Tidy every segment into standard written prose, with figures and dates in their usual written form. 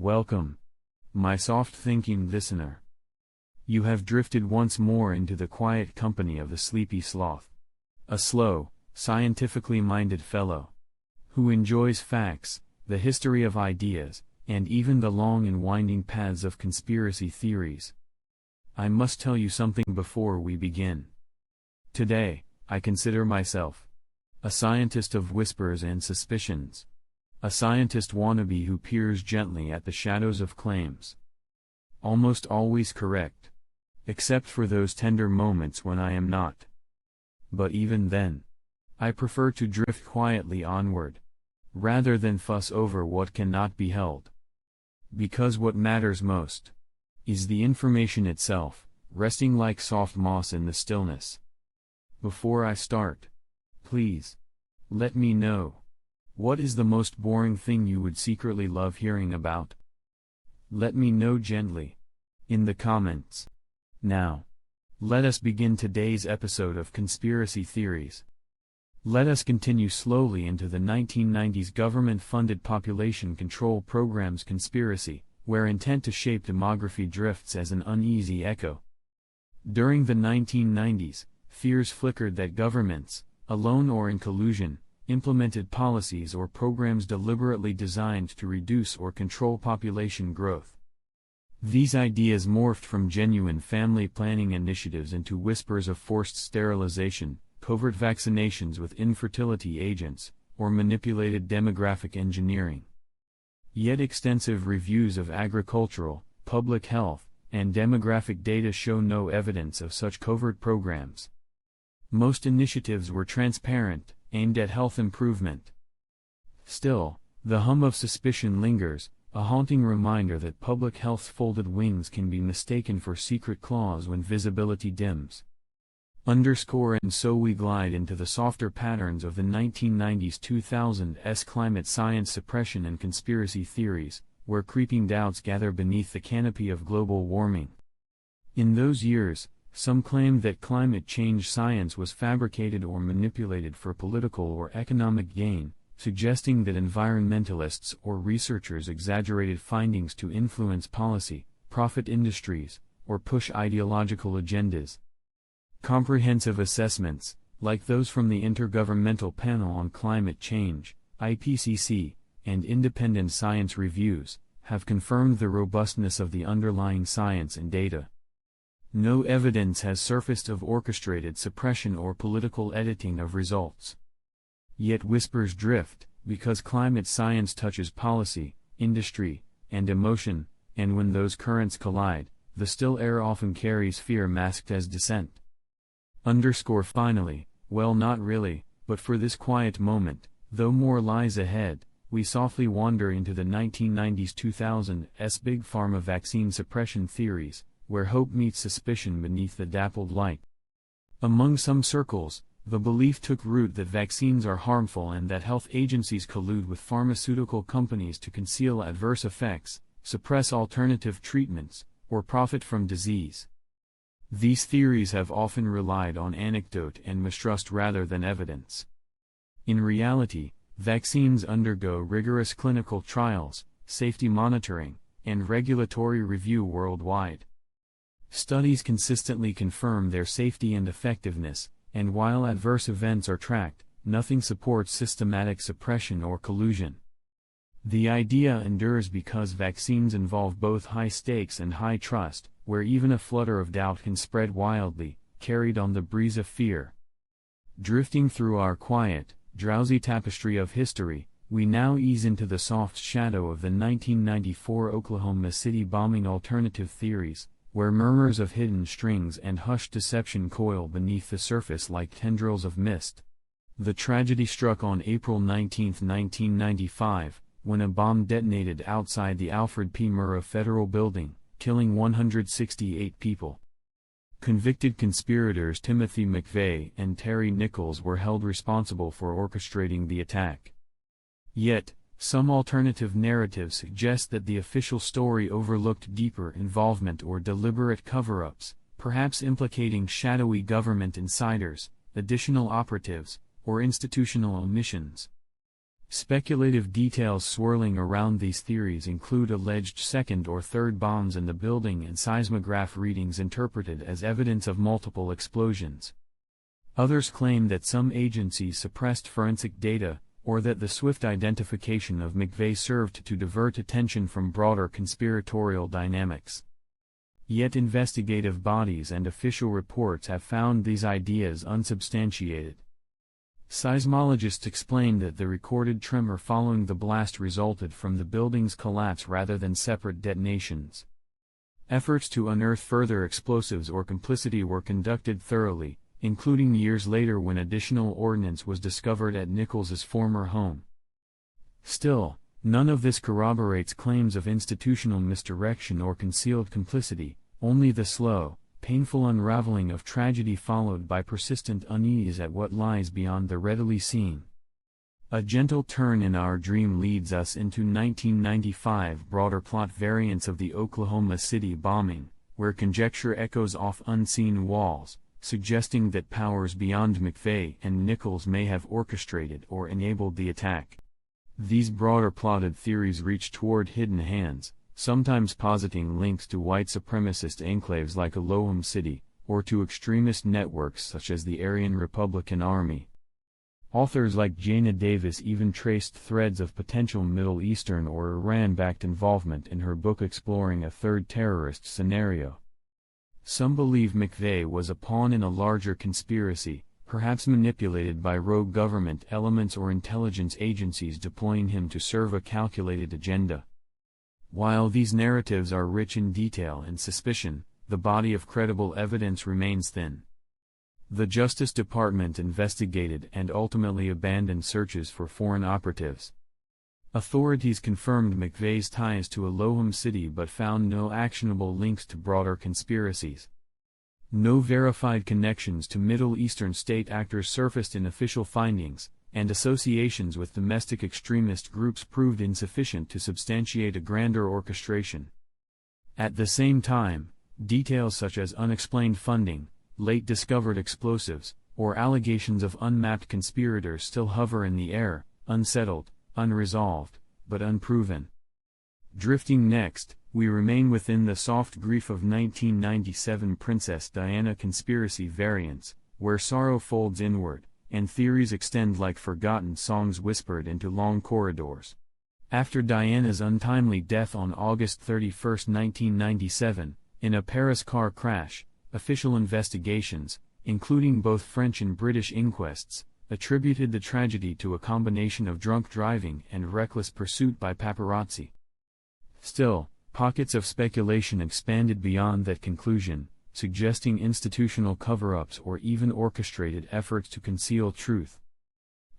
Welcome, my soft-thinking listener. You have drifted once more into the quiet company of the sleepy sloth, a slow, scientifically minded fellow, who enjoys facts, the history of ideas, and even the long and winding paths of conspiracy theories. I must tell you something before we begin. Today, I consider myself a scientist of whispers and suspicions. A scientist wannabe who peers gently at the shadows of claims. Almost always correct. Except for those tender moments when I am not. But even then, I prefer to drift quietly onward, rather than fuss over what cannot be held. Because what matters most is the information itself, resting like soft moss in the stillness. Before I start, please, let me know. What is the most boring thing you would secretly love hearing about? Let me know gently, in the comments. Now, let us begin today's episode of Conspiracy Theories. Let us continue slowly into the 1990s government-funded population control program's conspiracy, where intent to shape demography drifts as an uneasy echo. During the 1990s, fears flickered that governments, alone or in collusion, implemented policies or programs deliberately designed to reduce or control population growth. These ideas morphed from genuine family planning initiatives into whispers of forced sterilization, covert vaccinations with infertility agents, or manipulated demographic engineering. Yet extensive reviews of agricultural, public health, and demographic data show no evidence of such covert programs. Most initiatives were transparent, aimed at health improvement. Still, the hum of suspicion lingers, a haunting reminder that public health's folded wings can be mistaken for secret claws when visibility dims. And so we glide into the softer patterns of the 1990s-2000s climate science suppression and conspiracy theories, where creeping doubts gather beneath the canopy of global warming. In those years, some claimed that climate change science was fabricated or manipulated for political or economic gain, suggesting that environmentalists or researchers exaggerated findings to influence policy, profit industries, or push ideological agendas. Comprehensive assessments, like those from the Intergovernmental Panel on Climate Change, IPCC, and independent science reviews, have confirmed the robustness of the underlying science and data. No evidence has surfaced of orchestrated suppression or political editing of results. Yet whispers drift, because climate science touches policy, industry, and emotion, and when those currents collide, the still air often carries fear masked as dissent. Finally, well, not really, but for this quiet moment, though more lies ahead, we softly wander into the 1990s-2000s Big Pharma vaccine suppression theories, where hope meets suspicion beneath the dappled light. Among some circles, the belief took root that vaccines are harmful and that health agencies collude with pharmaceutical companies to conceal adverse effects, suppress alternative treatments, or profit from disease. These theories have often relied on anecdote and mistrust rather than evidence. In reality, vaccines undergo rigorous clinical trials, safety monitoring, and regulatory review worldwide. Studies consistently confirm their safety and effectiveness, and while adverse events are tracked, nothing supports systematic suppression or collusion. The idea endures because vaccines involve both high stakes and high trust, where even a flutter of doubt can spread wildly, carried on the breeze of fear. Drifting through our quiet, drowsy tapestry of history, we now ease into the soft shadow of the 1994 Oklahoma City bombing alternative theories, where murmurs of hidden strings and hushed deception coil beneath the surface like tendrils of mist. The tragedy struck on April 19, 1995, when a bomb detonated outside the Alfred P. Murrah Federal Building, killing 168 people. Convicted conspirators Timothy McVeigh and Terry Nichols were held responsible for orchestrating the attack. Yet, some alternative narratives suggest that the official story overlooked deeper involvement or deliberate cover-ups, perhaps implicating shadowy government insiders, additional operatives, or institutional omissions. Speculative details swirling around these theories include alleged second or third bombs in the building and seismograph readings interpreted as evidence of multiple explosions. Others claim that some agencies suppressed forensic data, or that the swift identification of McVeigh served to divert attention from broader conspiratorial dynamics. Yet investigative bodies and official reports have found these ideas unsubstantiated. Seismologists explain that the recorded tremor following the blast resulted from the building's collapse rather than separate detonations. Efforts to unearth further explosives or complicity were conducted thoroughly, including years later when additional ordnance was discovered at Nichols's former home. Still, none of this corroborates claims of institutional misdirection or concealed complicity, only the slow, painful unraveling of tragedy followed by persistent unease at what lies beyond the readily seen. A gentle turn in our dream leads us into 1995 broader plot variants of the Oklahoma City bombing, where conjecture echoes off unseen walls, suggesting that powers beyond McVeigh and Nichols may have orchestrated or enabled the attack. These broader plotted theories reach toward hidden hands, sometimes positing links to white supremacist enclaves like Oklahoma City, or to extremist networks such as the Aryan Republican Army. Authors like Jana Davis even traced threads of potential Middle Eastern or Iran-backed involvement in her book exploring a third terrorist scenario. Some believe McVeigh was a pawn in a larger conspiracy, perhaps manipulated by rogue government elements or intelligence agencies deploying him to serve a calculated agenda. While these narratives are rich in detail and suspicion, the body of credible evidence remains thin. The Justice Department investigated and ultimately abandoned searches for foreign operatives. Authorities confirmed McVeigh's ties to Oklahoma City but found no actionable links to broader conspiracies. No verified connections to Middle Eastern state actors surfaced in official findings, and associations with domestic extremist groups proved insufficient to substantiate a grander orchestration. At the same time, details such as unexplained funding, late discovered explosives, or allegations of unmapped conspirators still hover in the air, unsettled, unresolved, but unproven. Drifting next, we remain within the soft grief of 1997 Princess Diana conspiracy variants, where sorrow folds inward, and theories extend like forgotten songs whispered into long corridors. After Diana's untimely death on August 31, 1997, in a Paris car crash, official investigations, including both French and British inquests, attributed the tragedy to a combination of drunk driving and reckless pursuit by paparazzi. Still, pockets of speculation expanded beyond that conclusion, suggesting institutional cover-ups or even orchestrated efforts to conceal truth.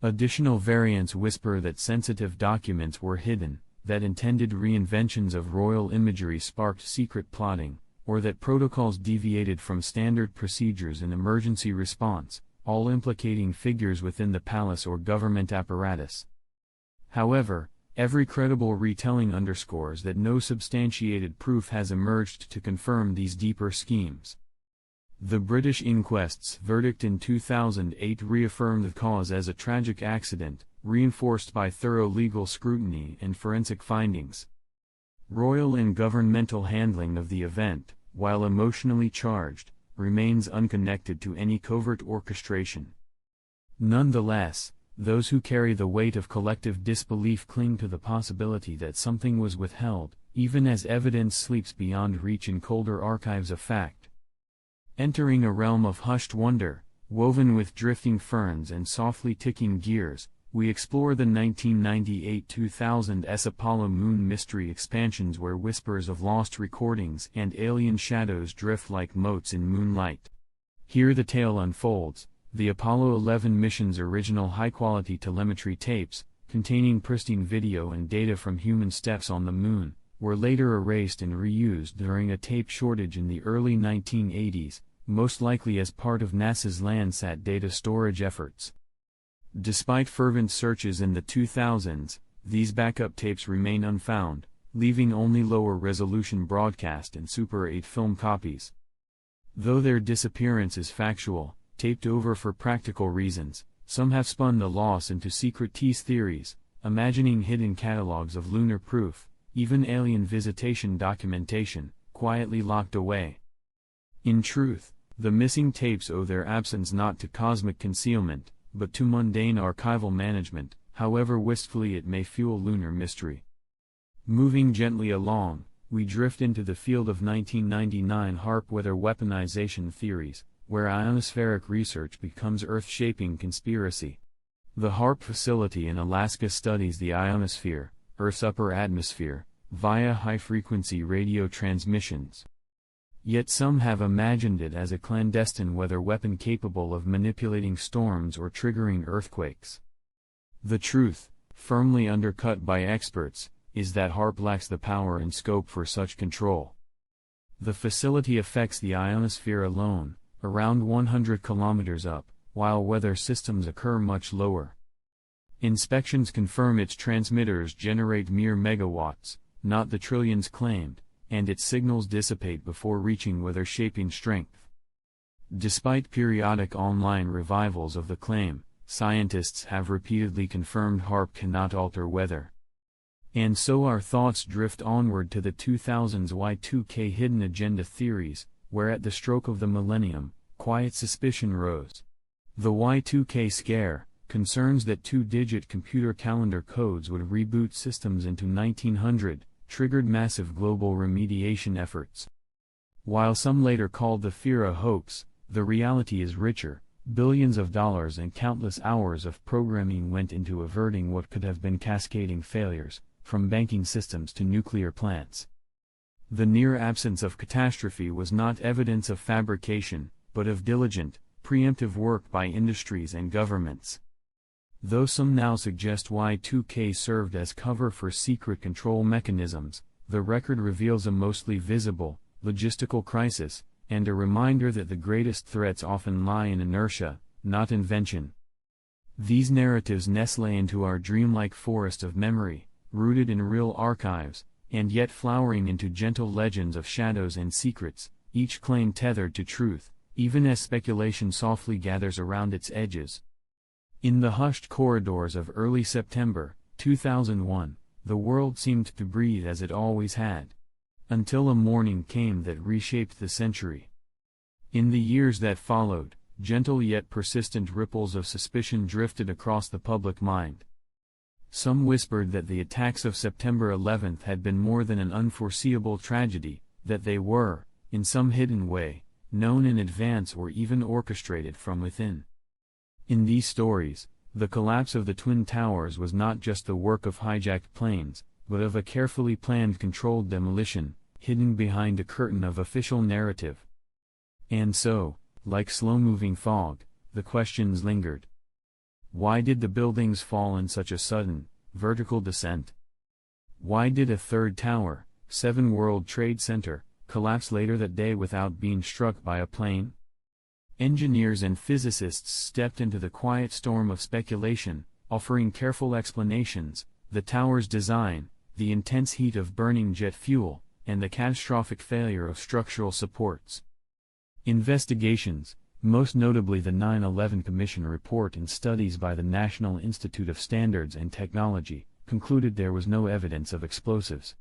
Additional variants whisper that sensitive documents were hidden, that intended reinventions of royal imagery sparked secret plotting, or that protocols deviated from standard procedures in emergency response, all implicating figures within the palace or government apparatus. However, every credible retelling underscores that no substantiated proof has emerged to confirm these deeper schemes. The British inquest's verdict in 2008 reaffirmed the cause as a tragic accident, reinforced by thorough legal scrutiny and forensic findings. Royal and governmental handling of the event, while emotionally charged, remains unconnected to any covert orchestration. Nonetheless, those who carry the weight of collective disbelief cling to the possibility that something was withheld, even as evidence sleeps beyond reach in colder archives of fact. Entering a realm of hushed wonder, woven with drifting ferns and softly ticking gears, we explore the 1998-2000 Apollo Moon mystery expansions where whispers of lost recordings and alien shadows drift like motes in moonlight. Here the tale unfolds. The Apollo 11 mission's original high-quality telemetry tapes, containing pristine video and data from human steps on the moon, were later erased and reused during a tape shortage in the early 1980s, most likely as part of NASA's Landsat data storage efforts. Despite fervent searches in the 2000s, these backup tapes remain unfound, leaving only lower-resolution broadcast and Super 8 film copies. Though their disappearance is factual, taped over for practical reasons, some have spun the loss into secret tease theories, imagining hidden catalogs of lunar proof, even alien visitation documentation, quietly locked away. In truth, the missing tapes owe their absence not to cosmic concealment, but to mundane archival management, however wistfully it may fuel lunar mystery. Moving gently along, we drift into the field of 1999 HAARP weather weaponization theories, where ionospheric research becomes earth-shaping conspiracy. The HAARP facility in Alaska studies the ionosphere, Earth's upper atmosphere, via high-frequency radio transmissions. Yet some have imagined it as a clandestine weather weapon capable of manipulating storms or triggering earthquakes. The truth, firmly undercut by experts, is that HAARP lacks the power and scope for such control. The facility affects the ionosphere alone, around 100 kilometers up, while weather systems occur much lower. Inspections confirm its transmitters generate mere megawatts, not the trillions claimed, and its signals dissipate before reaching weather-shaping strength. Despite periodic online revivals of the claim, scientists have repeatedly confirmed HAARP cannot alter weather. And so our thoughts drift onward to the 2000s Y2K hidden agenda theories, where at the stroke of the millennium, quiet suspicion rose. The Y2K scare, concerns that two-digit computer calendar codes would reboot systems into 1900, triggered massive global remediation efforts. While some later called the fear a hoax, the reality is richer. Billions of dollars and countless hours of programming went into averting what could have been cascading failures, from banking systems to nuclear plants. The near absence of catastrophe was not evidence of fabrication, but of diligent, preemptive work by industries and governments. Though some now suggest Y2K served as cover for secret control mechanisms, the record reveals a mostly visible, logistical crisis, and a reminder that the greatest threats often lie in inertia, not invention. These narratives nestle into our dreamlike forest of memory, rooted in real archives, and yet flowering into gentle legends of shadows and secrets, each claim tethered to truth, even as speculation softly gathers around its edges. In the hushed corridors of early September 2001, the world seemed to breathe as it always had. Until a morning came that reshaped the century. In the years that followed, gentle yet persistent ripples of suspicion drifted across the public mind. Some whispered that the attacks of September 11 had been more than an unforeseeable tragedy, that they were, in some hidden way, known in advance or even orchestrated from within. In these stories, the collapse of the Twin Towers was not just the work of hijacked planes, but of a carefully planned controlled demolition, hidden behind a curtain of official narrative. And so, like slow-moving fog, the questions lingered. Why did the buildings fall in such a sudden, vertical descent? Why did a third tower, 7 World Trade Center, collapse later that day without being struck by a plane? Engineers and physicists stepped into the quiet storm of speculation, offering careful explanations: the tower's design, the intense heat of burning jet fuel, and the catastrophic failure of structural supports. Investigations, most notably the 9/11 Commission report and studies by the National Institute of Standards and Technology, concluded there was no evidence of explosives.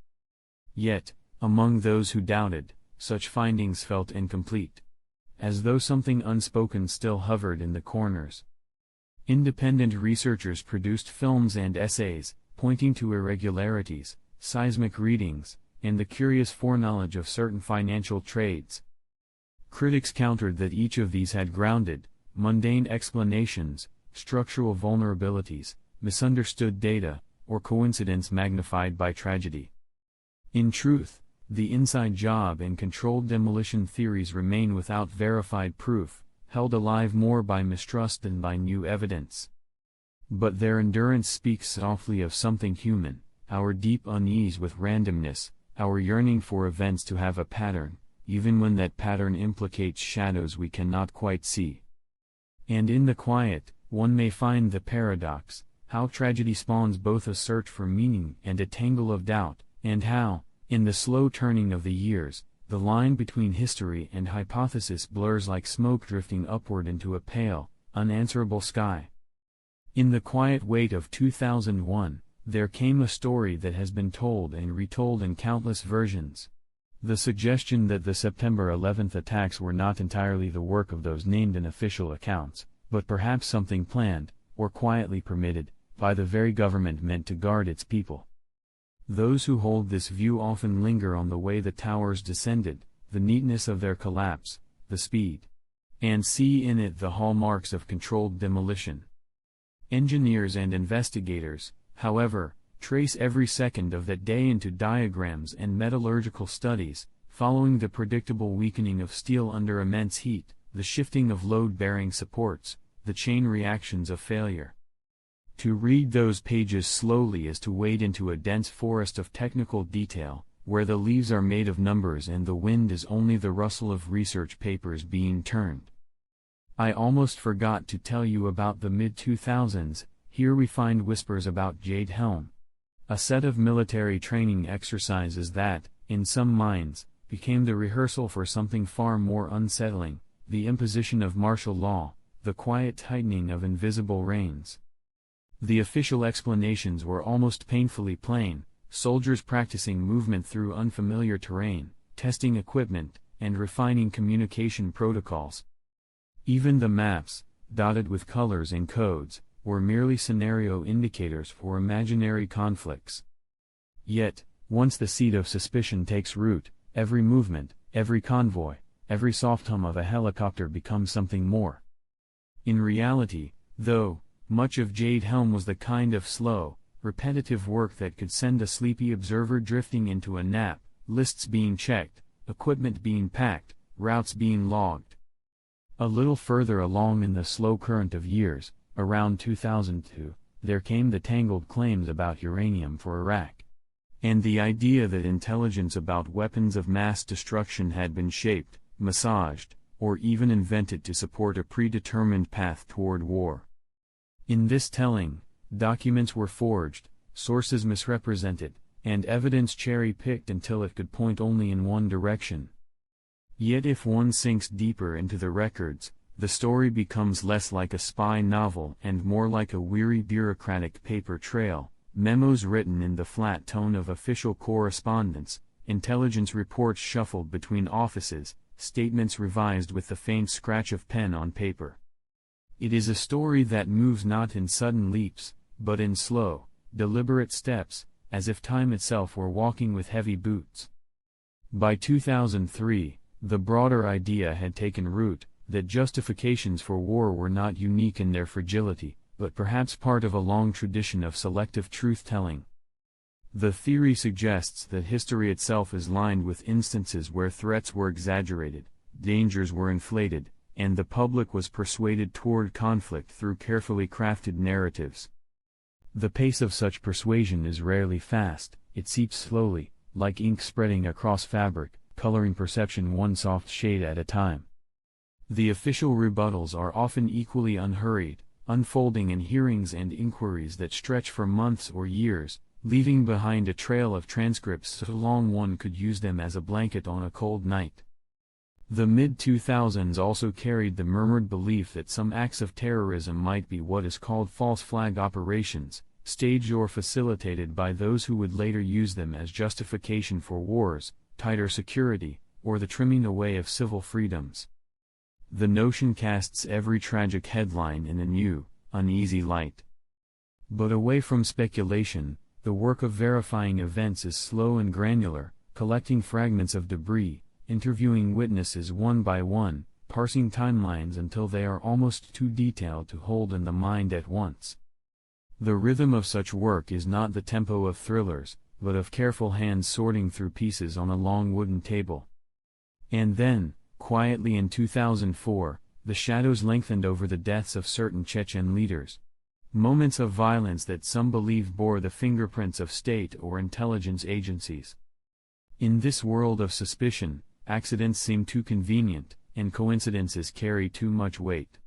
Yet, among those who doubted, such findings felt incomplete. As though something unspoken still hovered in the corners. Independent researchers produced films and essays, pointing to irregularities, seismic readings, and the curious foreknowledge of certain financial trades. Critics countered that each of these had grounded, mundane explanations, structural vulnerabilities, misunderstood data, or coincidence magnified by tragedy. In truth, the inside job and controlled demolition theories remain without verified proof, held alive more by mistrust than by new evidence. But their endurance speaks softly of something human, our deep unease with randomness, our yearning for events to have a pattern, even when that pattern implicates shadows we cannot quite see. And in the quiet, one may find the paradox, how tragedy spawns both a search for meaning and a tangle of doubt, and how, in the slow turning of the years, the line between history and hypothesis blurs like smoke drifting upward into a pale, unanswerable sky. In the quiet wait of 2001, there came a story that has been told and retold in countless versions. The suggestion that the September 11th attacks were not entirely the work of those named in official accounts, but perhaps something planned, or quietly permitted, by the very government meant to guard its people. Those who hold this view often linger on the way the towers descended, the neatness of their collapse, the speed, and see in it the hallmarks of controlled demolition. Engineers and investigators, however, trace every second of that day into diagrams and metallurgical studies, following the predictable weakening of steel under immense heat, the shifting of load-bearing supports, the chain reactions of failure. To read those pages slowly is to wade into a dense forest of technical detail, where the leaves are made of numbers and the wind is only the rustle of research papers being turned. I almost forgot to tell you about the mid-2000s. Here we find whispers about Jade Helm, a set of military training exercises that, in some minds, became the rehearsal for something far more unsettling, the imposition of martial law, the quiet tightening of invisible reins. The official explanations were almost painfully plain: soldiers practicing movement through unfamiliar terrain, testing equipment, and refining communication protocols. Even the maps, dotted with colors and codes, were merely scenario indicators for imaginary conflicts. Yet, once the seed of suspicion takes root, every movement, every convoy, every soft hum of a helicopter becomes something more. In reality, though, much of Jade Helm was the kind of slow, repetitive work that could send a sleepy observer drifting into a nap, lists being checked, equipment being packed, routes being logged. A little further along in the slow current of years, around 2002, there came the tangled claims about uranium for Iraq. And the idea that intelligence about weapons of mass destruction had been shaped, massaged, or even invented to support a predetermined path toward war. In this telling, documents were forged, sources misrepresented, and evidence cherry-picked until it could point only in one direction. Yet if one sinks deeper into the records, the story becomes less like a spy novel and more like a weary bureaucratic paper trail, memos written in the flat tone of official correspondence, intelligence reports shuffled between offices, statements revised with the faint scratch of pen on paper. It is a story that moves not in sudden leaps, but in slow, deliberate steps, as if time itself were walking with heavy boots. By 2003, the broader idea had taken root, that justifications for war were not unique in their fragility, but perhaps part of a long tradition of selective truth-telling. The theory suggests that history itself is lined with instances where threats were exaggerated, dangers were inflated, and the public was persuaded toward conflict through carefully crafted narratives. The pace of such persuasion is rarely fast, it seeps slowly, like ink spreading across fabric, coloring perception one soft shade at a time. The official rebuttals are often equally unhurried, unfolding in hearings and inquiries that stretch for months or years, leaving behind a trail of transcripts so long one could use them as a blanket on a cold night. The mid-2000s also carried the murmured belief that some acts of terrorism might be what is called false flag operations, staged or facilitated by those who would later use them as justification for wars, tighter security, or the trimming away of civil freedoms. The notion casts every tragic headline in a new, uneasy light. But away from speculation, the work of verifying events is slow and granular, collecting fragments of debris, interviewing witnesses one by one, parsing timelines until they are almost too detailed to hold in the mind at once. The rhythm of such work is not the tempo of thrillers, but of careful hands sorting through pieces on a long wooden table. And then, quietly in 2004, the shadows lengthened over the deaths of certain Chechen leaders. Moments of violence that some believe bore the fingerprints of state or intelligence agencies. In this world of suspicion, accidents seem too convenient, and coincidences carry too much weight.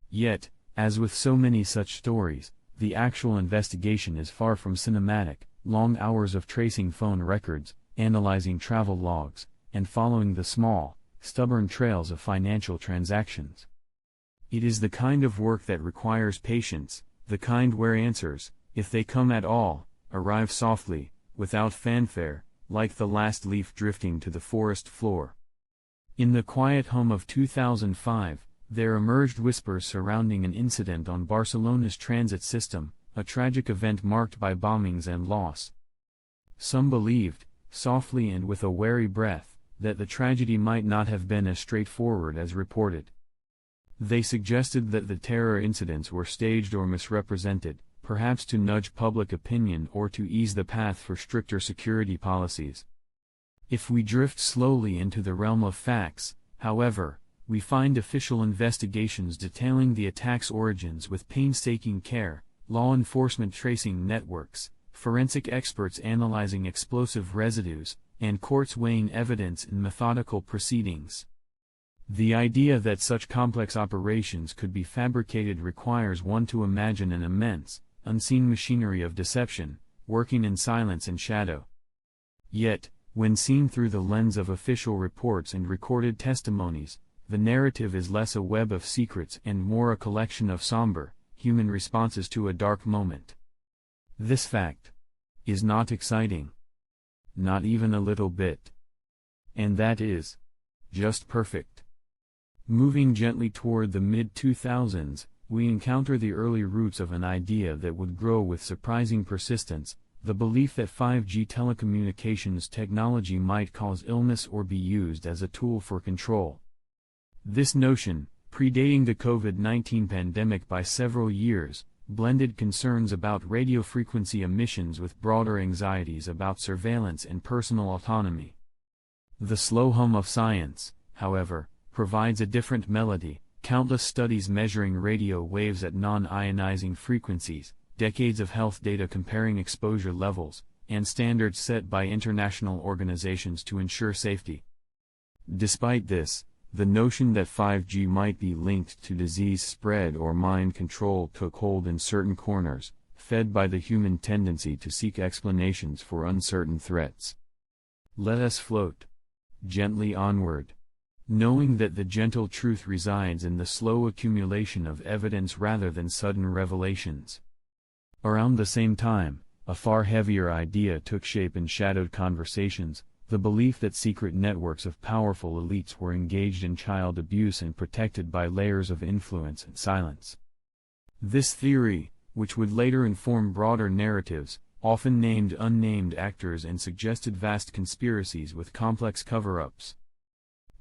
Yet, as with so many such stories, the actual investigation is far from cinematic, long hours of tracing phone records, analyzing travel logs, and following the small, stubborn trails of financial transactions. It is the kind of work that requires patience, the kind where answers, if they come at all, arrive softly, without fanfare, like the last leaf drifting to the forest floor. In the quiet hum of 2005, there emerged whispers surrounding an incident on Barcelona's transit system, a tragic event marked by bombings and loss. Some believed, softly and with a wary breath, that the tragedy might not have been as straightforward as reported. They suggested that the terror incidents were staged or misrepresented, perhaps to nudge public opinion or to ease the path for stricter security policies. If we drift slowly into the realm of facts, however, we find official investigations detailing the attack's origins with painstaking care, law enforcement tracing networks, forensic experts analyzing explosive residues, and courts weighing evidence in methodical proceedings. The idea that such complex operations could be fabricated requires one to imagine an immense, unseen machinery of deception, working in silence and shadow. Yet, when seen through the lens of official reports and recorded testimonies, the narrative is less a web of secrets and more a collection of somber, human responses to a dark moment. This fact is not exciting. Not even a little bit. And that is just perfect. Moving gently toward the mid-2000s, we encounter the early roots of an idea that would grow with surprising persistence, the belief that 5G telecommunications technology might cause illness or be used as a tool for control. This notion, predating the COVID-19 pandemic by several years, blended concerns about radio frequency emissions with broader anxieties about surveillance and personal autonomy. The slow hum of science, however, provides a different melody. Countless studies measuring radio waves at non-ionizing frequencies, decades of health data comparing exposure levels, and standards set by international organizations to ensure safety. Despite this, the notion that 5G might be linked to disease spread or mind control took hold in certain corners, fed by the human tendency to seek explanations for uncertain threats. Let us float gently onward, knowing that the gentle truth resides in the slow accumulation of evidence rather than sudden revelations. Around the same time, a far heavier idea took shape in shadowed conversations, the belief that secret networks of powerful elites were engaged in child abuse and protected by layers of influence and silence. This theory, which would later inform broader narratives, often named unnamed actors and suggested vast conspiracies with complex cover-ups.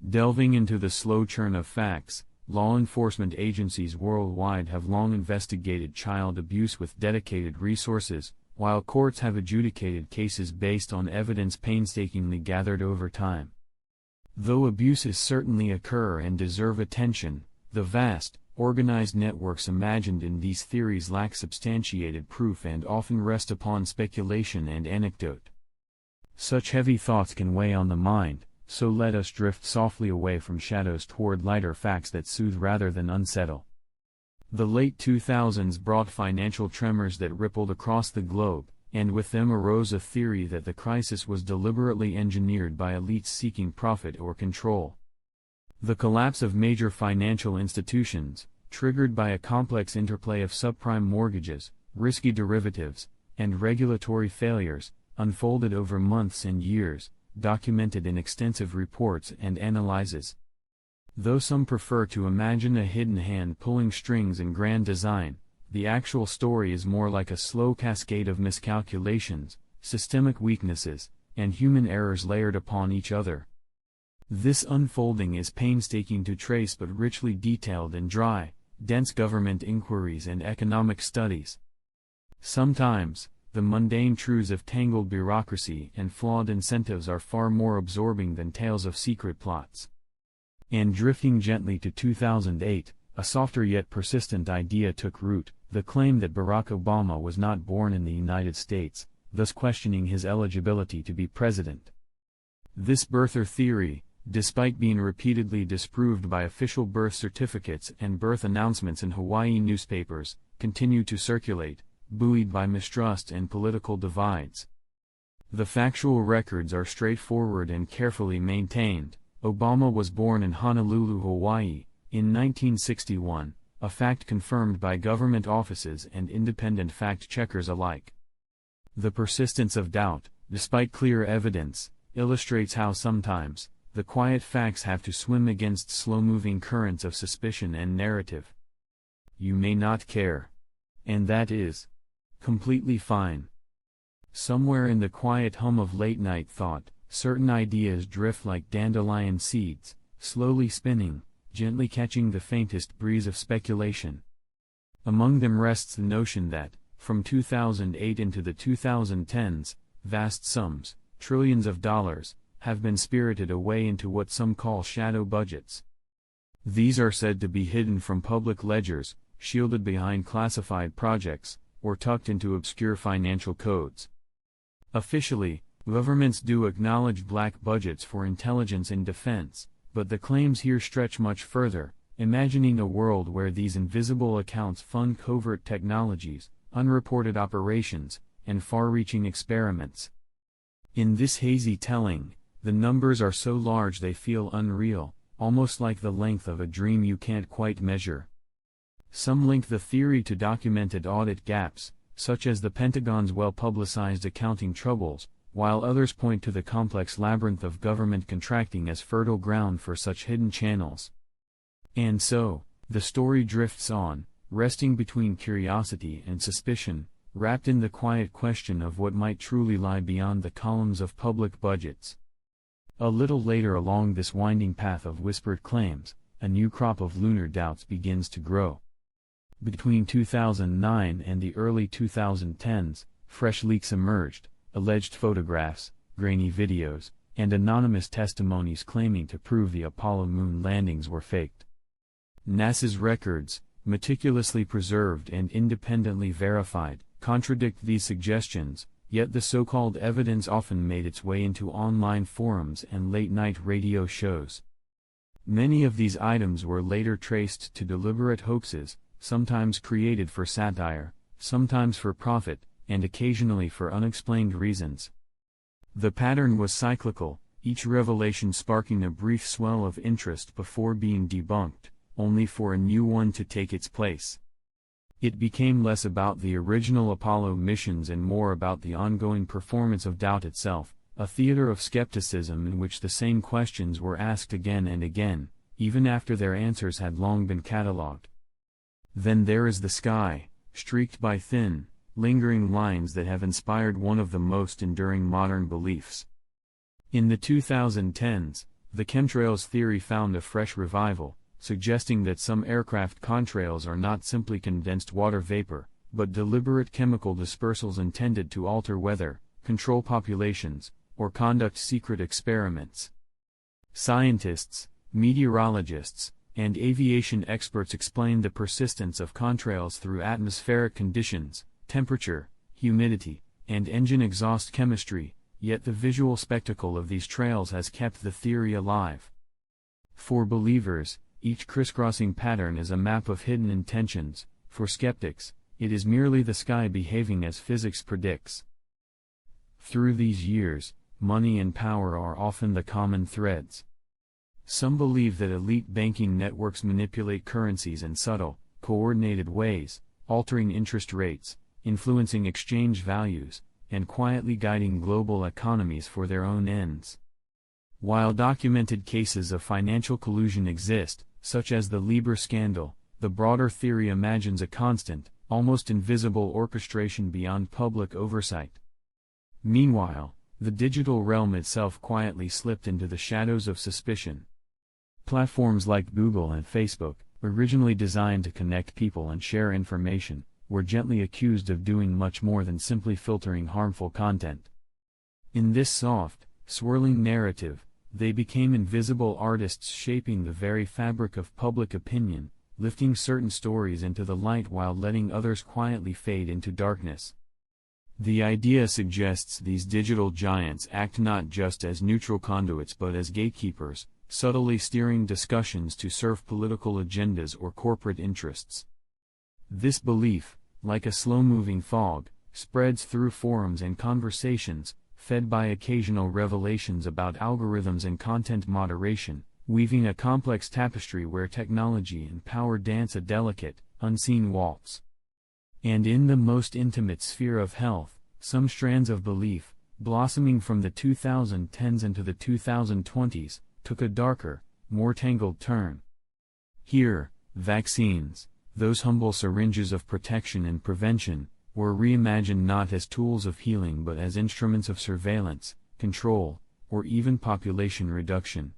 Delving into the slow churn of facts, law enforcement agencies worldwide have long investigated child abuse with dedicated resources, while courts have adjudicated cases based on evidence painstakingly gathered over time. Though abuses certainly occur and deserve attention, the vast, organized networks imagined in these theories lack substantiated proof and often rest upon speculation and anecdote. Such heavy thoughts can weigh on the mind, so let us drift softly away from shadows toward lighter facts that soothe rather than unsettle. The late 2000s brought financial tremors that rippled across the globe, and with them arose a theory that the crisis was deliberately engineered by elites seeking profit or control. The collapse of major financial institutions, triggered by a complex interplay of subprime mortgages, risky derivatives, and regulatory failures, unfolded over months and years, documented in extensive reports and analyses. Though some prefer to imagine a hidden hand pulling strings in grand design, the actual story is more like a slow cascade of miscalculations, systemic weaknesses, and human errors layered upon each other. This unfolding is painstaking to trace but richly detailed in dry, dense government inquiries and economic studies. Sometimes, the mundane truths of tangled bureaucracy and flawed incentives are far more absorbing than tales of secret plots. And drifting gently to 2008, a softer yet persistent idea took root, the claim that Barack Obama was not born in the United States, thus questioning his eligibility to be president. This birther theory, despite being repeatedly disproved by official birth certificates and birth announcements in Hawaii newspapers, continued to circulate, buoyed by mistrust and political divides. The factual records are straightforward and carefully maintained. Obama was born in Honolulu, Hawaii, in 1961, a fact confirmed by government offices and independent fact-checkers alike. The persistence of doubt, despite clear evidence, illustrates how sometimes, the quiet facts have to swim against slow-moving currents of suspicion and narrative. You may not care. And that is completely fine. Somewhere in the quiet hum of late-night thought, certain ideas drift like dandelion seeds, slowly spinning, gently catching the faintest breeze of speculation. Among them rests the notion that, from 2008 into the 2010s, vast sums, trillions of dollars, have been spirited away into what some call shadow budgets. These are said to be hidden from public ledgers, shielded behind classified projects, or tucked into obscure financial codes. Officially, governments do acknowledge black budgets for intelligence and defense, but the claims here stretch much further, imagining a world where these invisible accounts fund covert technologies, unreported operations, and far-reaching experiments. In this hazy telling, the numbers are so large they feel unreal, almost like the length of a dream you can't quite measure. Some link the theory to documented audit gaps, such as the Pentagon's well-publicized accounting troubles, while others point to the complex labyrinth of government contracting as fertile ground for such hidden channels. And so, the story drifts on, resting between curiosity and suspicion, wrapped in the quiet question of what might truly lie beyond the columns of public budgets. A little later along this winding path of whispered claims, a new crop of lunar doubts begins to grow. Between 2009 and the early 2010s, fresh leaks emerged, alleged photographs, grainy videos, and anonymous testimonies claiming to prove the Apollo moon landings were faked. NASA's records, meticulously preserved and independently verified, contradict these suggestions, yet the so-called evidence often made its way into online forums and late-night radio shows. Many of these items were later traced to deliberate hoaxes, sometimes created for satire, sometimes for profit, and occasionally for unexplained reasons. The pattern was cyclical, each revelation sparking a brief swell of interest before being debunked, only for a new one to take its place. It became less about the original Apollo missions and more about the ongoing performance of doubt itself, a theater of skepticism in which the same questions were asked again and again, even after their answers had long been catalogued. Then there is the sky, streaked by thin, lingering lines that have inspired one of the most enduring modern beliefs. In the 2010s, the chemtrails theory found a fresh revival, suggesting that some aircraft contrails are not simply condensed water vapor, but deliberate chemical dispersals intended to alter weather, control populations, or conduct secret experiments. Scientists, meteorologists, and aviation experts explain the persistence of contrails through atmospheric conditions, temperature, humidity, and engine exhaust chemistry, yet the visual spectacle of these trails has kept the theory alive. For believers, each crisscrossing pattern is a map of hidden intentions. For skeptics, it is merely the sky behaving as physics predicts. Through these years, money and power are often the common threads. Some believe that elite banking networks manipulate currencies in subtle, coordinated ways, altering interest rates, influencing exchange values, and quietly guiding global economies for their own ends. While documented cases of financial collusion exist, such as the Libor scandal, the broader theory imagines a constant, almost invisible orchestration beyond public oversight. Meanwhile, the digital realm itself quietly slipped into the shadows of suspicion. Platforms like Google and Facebook, originally designed to connect people and share information, were gently accused of doing much more than simply filtering harmful content. In this soft, swirling narrative, they became invisible artists shaping the very fabric of public opinion, lifting certain stories into the light while letting others quietly fade into darkness. The idea suggests these digital giants act not just as neutral conduits but as gatekeepers, subtly steering discussions to serve political agendas or corporate interests. This belief, like a slow-moving fog, spreads through forums and conversations, fed by occasional revelations about algorithms and content moderation, weaving a complex tapestry where technology and power dance a delicate, unseen waltz. And in the most intimate sphere of health, some strands of belief, blossoming from the 2010s into the 2020s, took a darker, more tangled turn. Here, vaccines, those humble syringes of protection and prevention, were reimagined not as tools of healing but as instruments of surveillance, control, or even population reduction.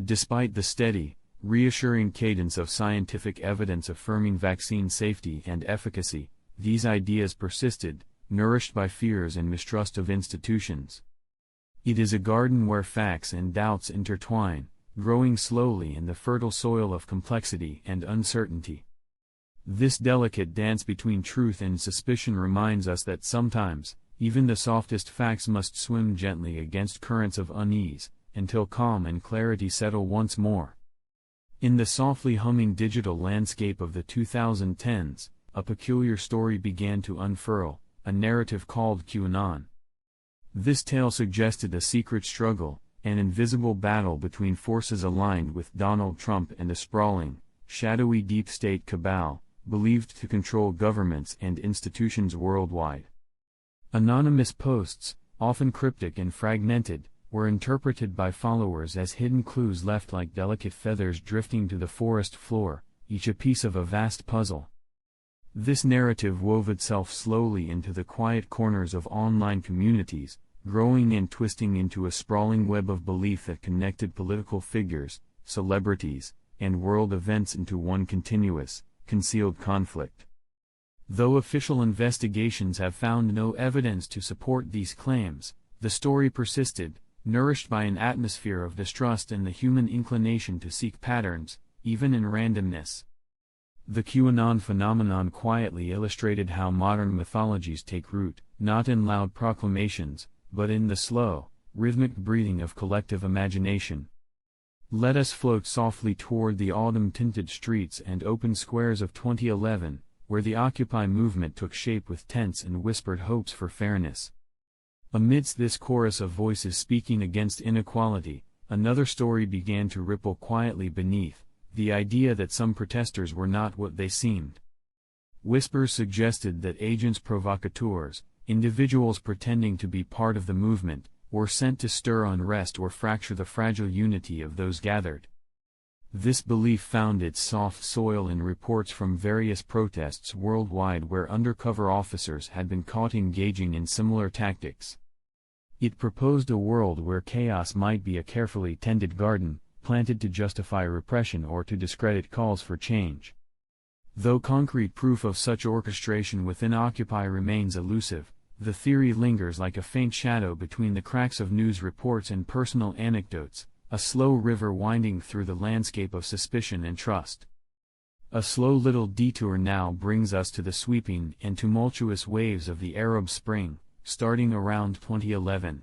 Despite the steady, reassuring cadence of scientific evidence affirming vaccine safety and efficacy, these ideas persisted, nourished by fears and mistrust of institutions. It is a garden where facts and doubts intertwine, growing slowly in the fertile soil of complexity and uncertainty. This delicate dance between truth and suspicion reminds us that sometimes, even the softest facts must swim gently against currents of unease, until calm and clarity settle once more. In the softly humming digital landscape of the 2010s, a peculiar story began to unfurl, a narrative called QAnon. This tale suggested a secret struggle, an invisible battle between forces aligned with Donald Trump and a sprawling, shadowy deep state cabal, believed to control governments and institutions worldwide. Anonymous posts, often cryptic and fragmented, were interpreted by followers as hidden clues left like delicate feathers drifting to the forest floor, each a piece of a vast puzzle. This narrative wove itself slowly into the quiet corners of online communities, growing and twisting into a sprawling web of belief that connected political figures, celebrities, and world events into one continuous, concealed conflict. Though official investigations have found no evidence to support these claims, the story persisted, nourished by an atmosphere of distrust and the human inclination to seek patterns, even in randomness. The QAnon phenomenon quietly illustrated how modern mythologies take root, not in loud proclamations, but in the slow, rhythmic breathing of collective imagination. Let us float softly toward the autumn-tinted streets and open squares of 2011, where the Occupy movement took shape with tents and whispered hopes for fairness. Amidst this chorus of voices speaking against inequality, another story began to ripple quietly beneath, the idea that some protesters were not what they seemed. Whispers suggested that agents provocateurs, individuals pretending to be part of the movement, were sent to stir unrest or fracture the fragile unity of those gathered. This belief found its soft soil in reports from various protests worldwide where undercover officers had been caught engaging in similar tactics. It proposed a world where chaos might be a carefully tended garden, planted to justify repression or to discredit calls for change. Though concrete proof of such orchestration within Occupy remains elusive, the theory lingers like a faint shadow between the cracks of news reports and personal anecdotes, a slow river winding through the landscape of suspicion and trust. A slow little detour now brings us to the sweeping and tumultuous waves of the Arab Spring, starting around 2011.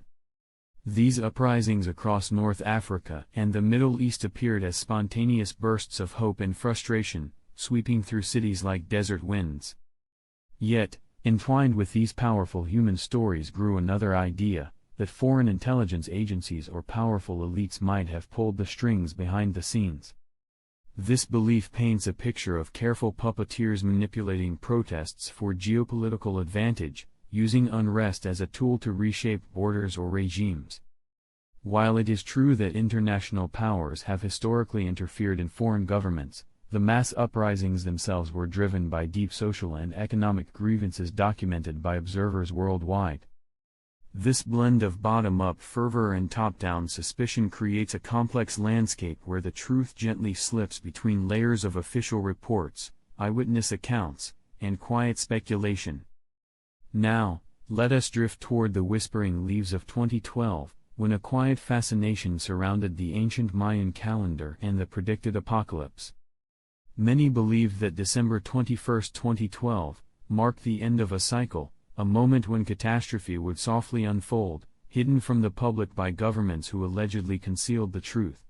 These uprisings across North Africa and the Middle East appeared as spontaneous bursts of hope and frustration, sweeping through cities like desert winds. Yet, entwined with these powerful human stories grew another idea, that foreign intelligence agencies or powerful elites might have pulled the strings behind the scenes. This belief paints a picture of careful puppeteers manipulating protests for geopolitical advantage, using unrest as a tool to reshape borders or regimes. While it is true that international powers have historically interfered in foreign governments, the mass uprisings themselves were driven by deep social and economic grievances documented by observers worldwide. This blend of bottom-up fervor and top-down suspicion creates a complex landscape where the truth gently slips between layers of official reports, eyewitness accounts, and quiet speculation. Now, let us drift toward the whispering leaves of 2012, when a quiet fascination surrounded the ancient Mayan calendar and the predicted apocalypse. Many believed that December 21, 2012, marked the end of a cycle, a moment when catastrophe would softly unfold, hidden from the public by governments who allegedly concealed the truth.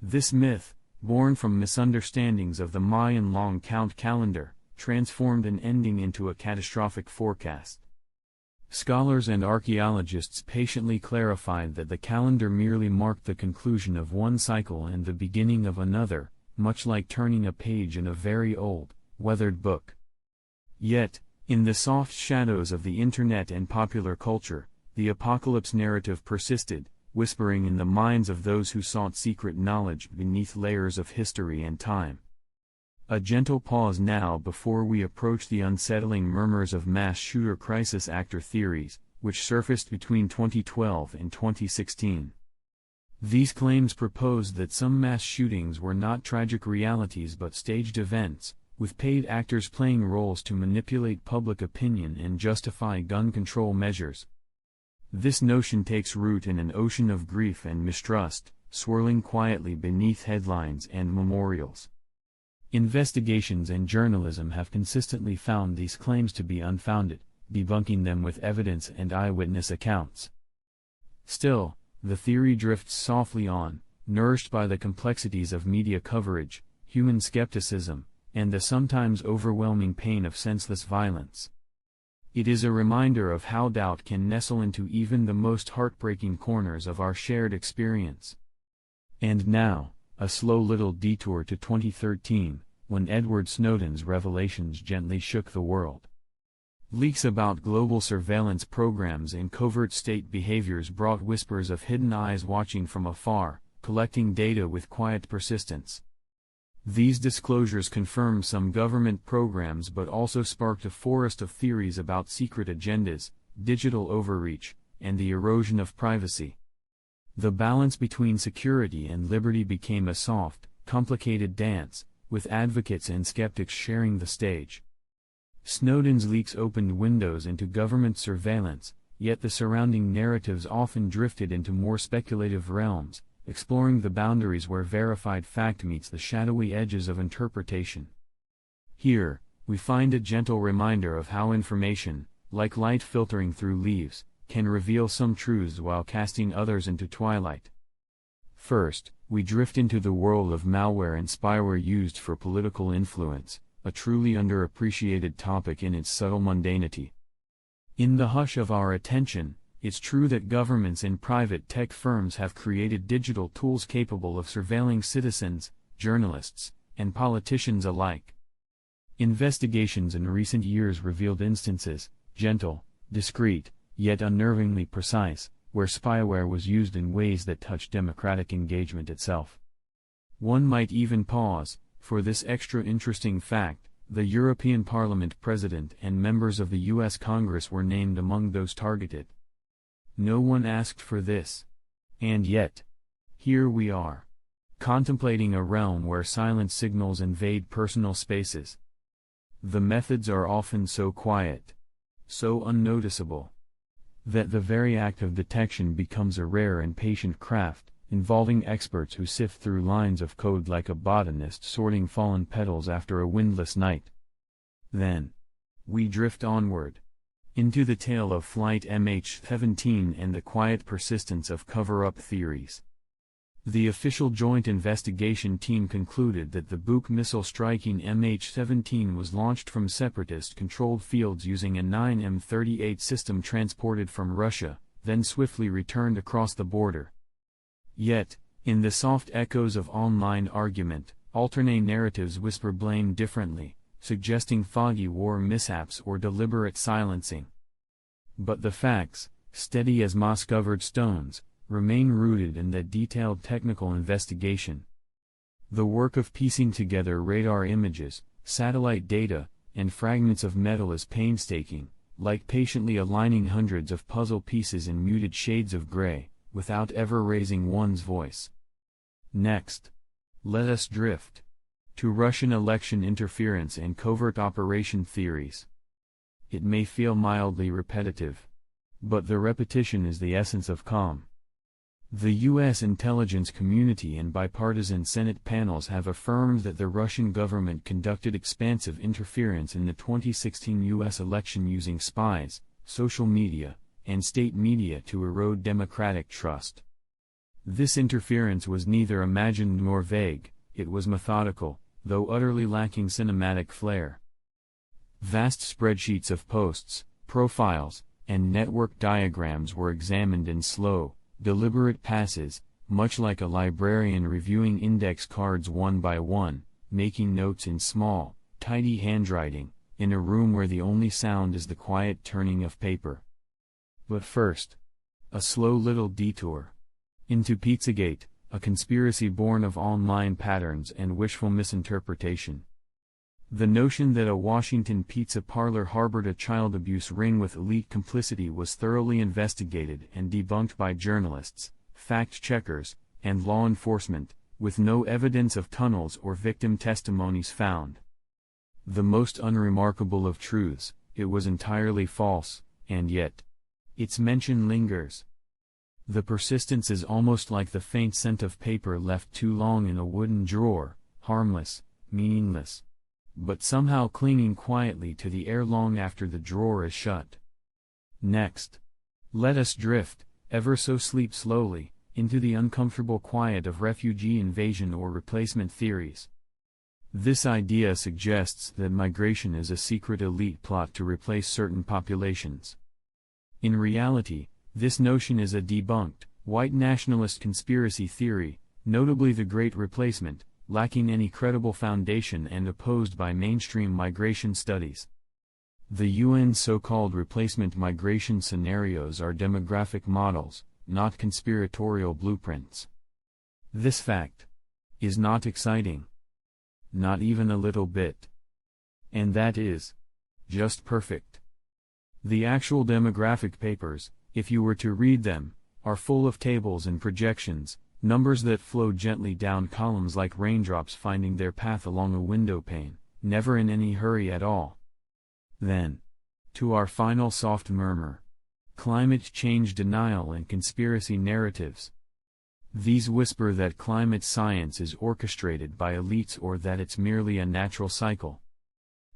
This myth, born from misunderstandings of the Mayan long count calendar, transformed an ending into a catastrophic forecast. Scholars and archaeologists patiently clarified that the calendar merely marked the conclusion of one cycle and the beginning of another, much like turning a page in a very old, weathered book. Yet, in the soft shadows of the internet and popular culture, the apocalypse narrative persisted, whispering in the minds of those who sought secret knowledge beneath layers of history and time. A gentle pause now before we approach the unsettling murmurs of mass shooter crisis actor theories, which surfaced between 2012 and 2016. These claims proposed that some mass shootings were not tragic realities but staged events, with paid actors playing roles to manipulate public opinion and justify gun control measures. This notion takes root in an ocean of grief and mistrust, swirling quietly beneath headlines and memorials. Investigations and journalism have consistently found these claims to be unfounded, debunking them with evidence and eyewitness accounts. Still, the theory drifts softly on, nourished by the complexities of media coverage, human skepticism, and the sometimes overwhelming pain of senseless violence. It is a reminder of how doubt can nestle into even the most heartbreaking corners of our shared experience. And now, a slow little detour to 2013, when Edward Snowden's revelations gently shook the world. Leaks about global surveillance programs and covert state behaviors brought whispers of hidden eyes watching from afar, collecting data with quiet persistence. These disclosures confirmed some government programs but also sparked a forest of theories about secret agendas, digital overreach, and the erosion of privacy. The balance between security and liberty became a soft, complicated dance, with advocates and skeptics sharing the stage. Snowden's leaks opened windows into government surveillance, yet the surrounding narratives often drifted into more speculative realms, exploring the boundaries where verified fact meets the shadowy edges of interpretation. Here, we find a gentle reminder of how information, like light filtering through leaves, can reveal some truths while casting others into twilight. First, we drift into the world of malware and spyware used for political influence, a truly underappreciated topic in its subtle mundanity. In the hush of our attention, it's true that governments and private tech firms have created digital tools capable of surveilling citizens, journalists, and politicians alike. Investigations in recent years revealed instances, gentle, discreet, yet unnervingly precise, where spyware was used in ways that touch democratic engagement itself. One might even pause, for this extra interesting fact: the European Parliament President and members of the US Congress were named among those targeted. No one asked for this. And yet, here we are, contemplating a realm where silent signals invade personal spaces. The methods are often so quiet, so unnoticeable, that the very act of detection becomes a rare and patient craft, involving experts who sift through lines of code like a botanist sorting fallen petals after a windless night. Then, we drift onward, into the tale of Flight MH17 and the quiet persistence of cover-up theories. The official Joint Investigation Team concluded that the Buk missile striking MH17 was launched from separatist-controlled fields using a 9M38 system transported from Russia, then swiftly returned across the border. Yet, in the soft echoes of online argument, alternate narratives whisper blame differently, suggesting foggy war mishaps or deliberate silencing. But the facts, steady as moss-covered stones, remain rooted in that detailed technical investigation. The work of piecing together radar images, satellite data, and fragments of metal is painstaking, like patiently aligning hundreds of puzzle pieces in muted shades of gray, without ever raising one's voice. Next, let us drift to Russian election interference and covert operation theories. It may feel mildly repetitive, but the repetition is the essence of calm. The U.S. intelligence community and bipartisan Senate panels have affirmed that the Russian government conducted expansive interference in the 2016 U.S. election using spies, social media, and state media to erode democratic trust. This interference was neither imagined nor vague, it was methodical, though utterly lacking cinematic flair. Vast spreadsheets of posts, profiles, and network diagrams were examined in slow, deliberate passes, much like a librarian reviewing index cards one by one, making notes in small, tidy handwriting, in a room where the only sound is the quiet turning of paper. But first, a slow little detour into Pizzagate, a conspiracy born of online patterns and wishful misinterpretation. The notion that a Washington pizza parlor harbored a child abuse ring with elite complicity was thoroughly investigated and debunked by journalists, fact-checkers, and law enforcement, with no evidence of tunnels or victim testimonies found. The most unremarkable of truths, it was entirely false, and yet, its mention lingers. The persistence is almost like the faint scent of paper left too long in a wooden drawer, harmless, meaningless, but somehow clinging quietly to the air long after the drawer is shut. Next, let us drift, ever so sleep slowly, into the uncomfortable quiet of refugee invasion or replacement theories. This idea suggests that migration is a secret elite plot to replace certain populations. In reality, this notion is a debunked, white nationalist conspiracy theory, notably the Great Replacement, lacking any credible foundation and opposed by mainstream migration studies. The UN's so-called replacement migration scenarios are demographic models, not conspiratorial blueprints. This fact is not exciting. Not even a little bit. And that is just perfect. The actual demographic papers, if you were to read them, are full of tables and projections, numbers that flow gently down columns like raindrops finding their path along a window pane, never in any hurry at all. Then, to our final soft murmur, climate change denial and conspiracy narratives. These whisper that climate science is orchestrated by elites or that it's merely a natural cycle.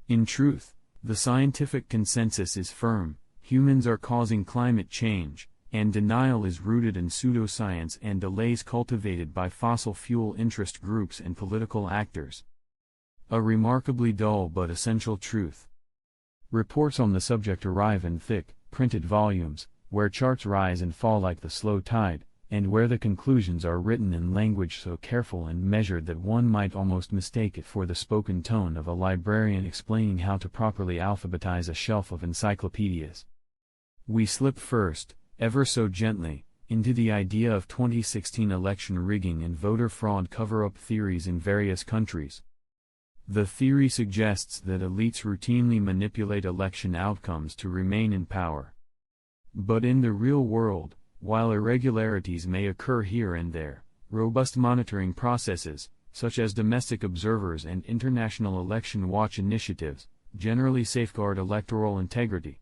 In truth, the scientific consensus is firm: humans are causing climate change, and denial is rooted in pseudoscience and delays cultivated by fossil fuel interest groups and political actors. A remarkably dull but essential truth. Reports on the subject arrive in thick, printed volumes, where charts rise and fall like the slow tide, and where the conclusions are written in language so careful and measured that one might almost mistake it for the spoken tone of a librarian explaining how to properly alphabetize a shelf of encyclopedias. We slip first, ever so gently, into the idea of 2016 election rigging and voter fraud cover-up theories in various countries. The theory suggests that elites routinely manipulate election outcomes to remain in power. But in the real world, while irregularities may occur here and there, robust monitoring processes, such as domestic observers and international election watch initiatives, generally safeguard electoral integrity.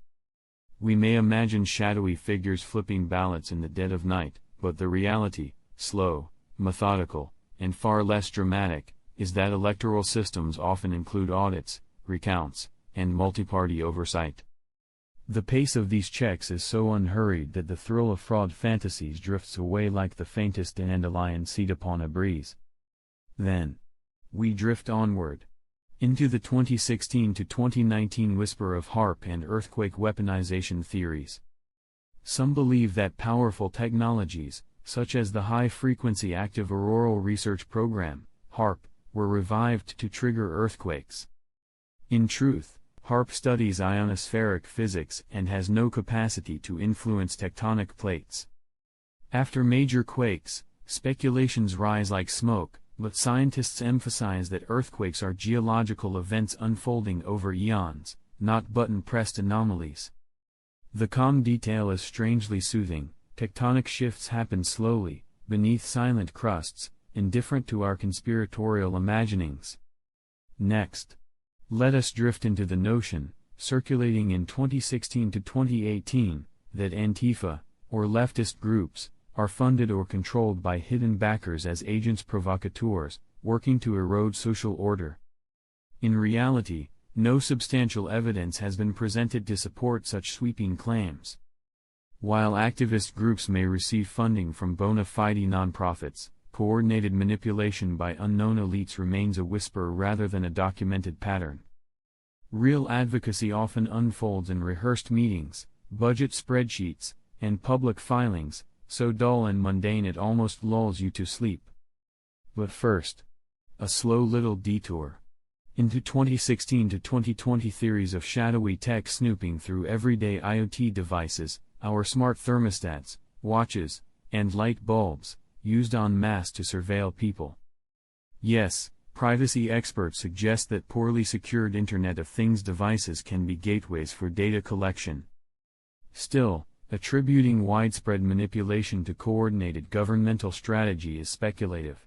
We may imagine shadowy figures flipping ballots in the dead of night, but the reality, slow, methodical, and far less dramatic, is that electoral systems often include audits, recounts, and multi-party oversight. The pace of these checks is so unhurried that the thrill of fraud fantasies drifts away like the faintest dandelion seed upon a breeze. Then, we drift onward into the 2016 to 2019 whisper of HAARP and earthquake weaponization theories. Some believe that powerful technologies, such as the High-Frequency Active Auroral Research Program, HAARP, were revived to trigger earthquakes. In truth, HAARP studies ionospheric physics and has no capacity to influence tectonic plates. After major quakes, speculations rise like smoke, but scientists emphasize that earthquakes are geological events unfolding over eons, not button-pressed anomalies. The calm detail is strangely soothing. Tectonic shifts happen slowly, beneath silent crusts, indifferent to our conspiratorial imaginings. Next, let us drift into the notion, circulating in 2016 to 2018, that Antifa, or leftist groups, are funded or controlled by hidden backers as agents provocateurs, working to erode social order. In reality, no substantial evidence has been presented to support such sweeping claims. While activist groups may receive funding from bona fide nonprofits, coordinated manipulation by unknown elites remains a whisper rather than a documented pattern. Real advocacy often unfolds in rehearsed meetings, budget spreadsheets, and public filings, so dull and mundane it almost lulls you to sleep. But first, a slow little detour into 2016 to 2020 theories of shadowy tech snooping through everyday IoT devices, our smart thermostats, watches, and light bulbs, used en masse to surveil people. Yes, privacy experts suggest that poorly secured Internet of Things devices can be gateways for data collection. Still, attributing widespread manipulation to coordinated governmental strategy is speculative.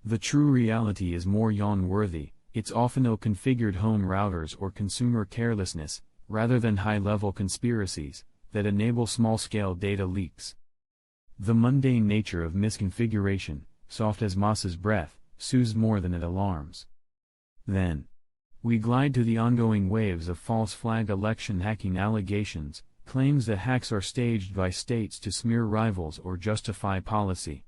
The true reality is more yawn-worthy. It's often ill-configured home routers or consumer carelessness, rather than high-level conspiracies, that enable small-scale data leaks. The mundane nature of misconfiguration, soft as moss's breath, soothes more than it alarms. Then, we glide to the ongoing waves of false flag election hacking allegations, claims that hacks are staged by states to smear rivals or justify policy.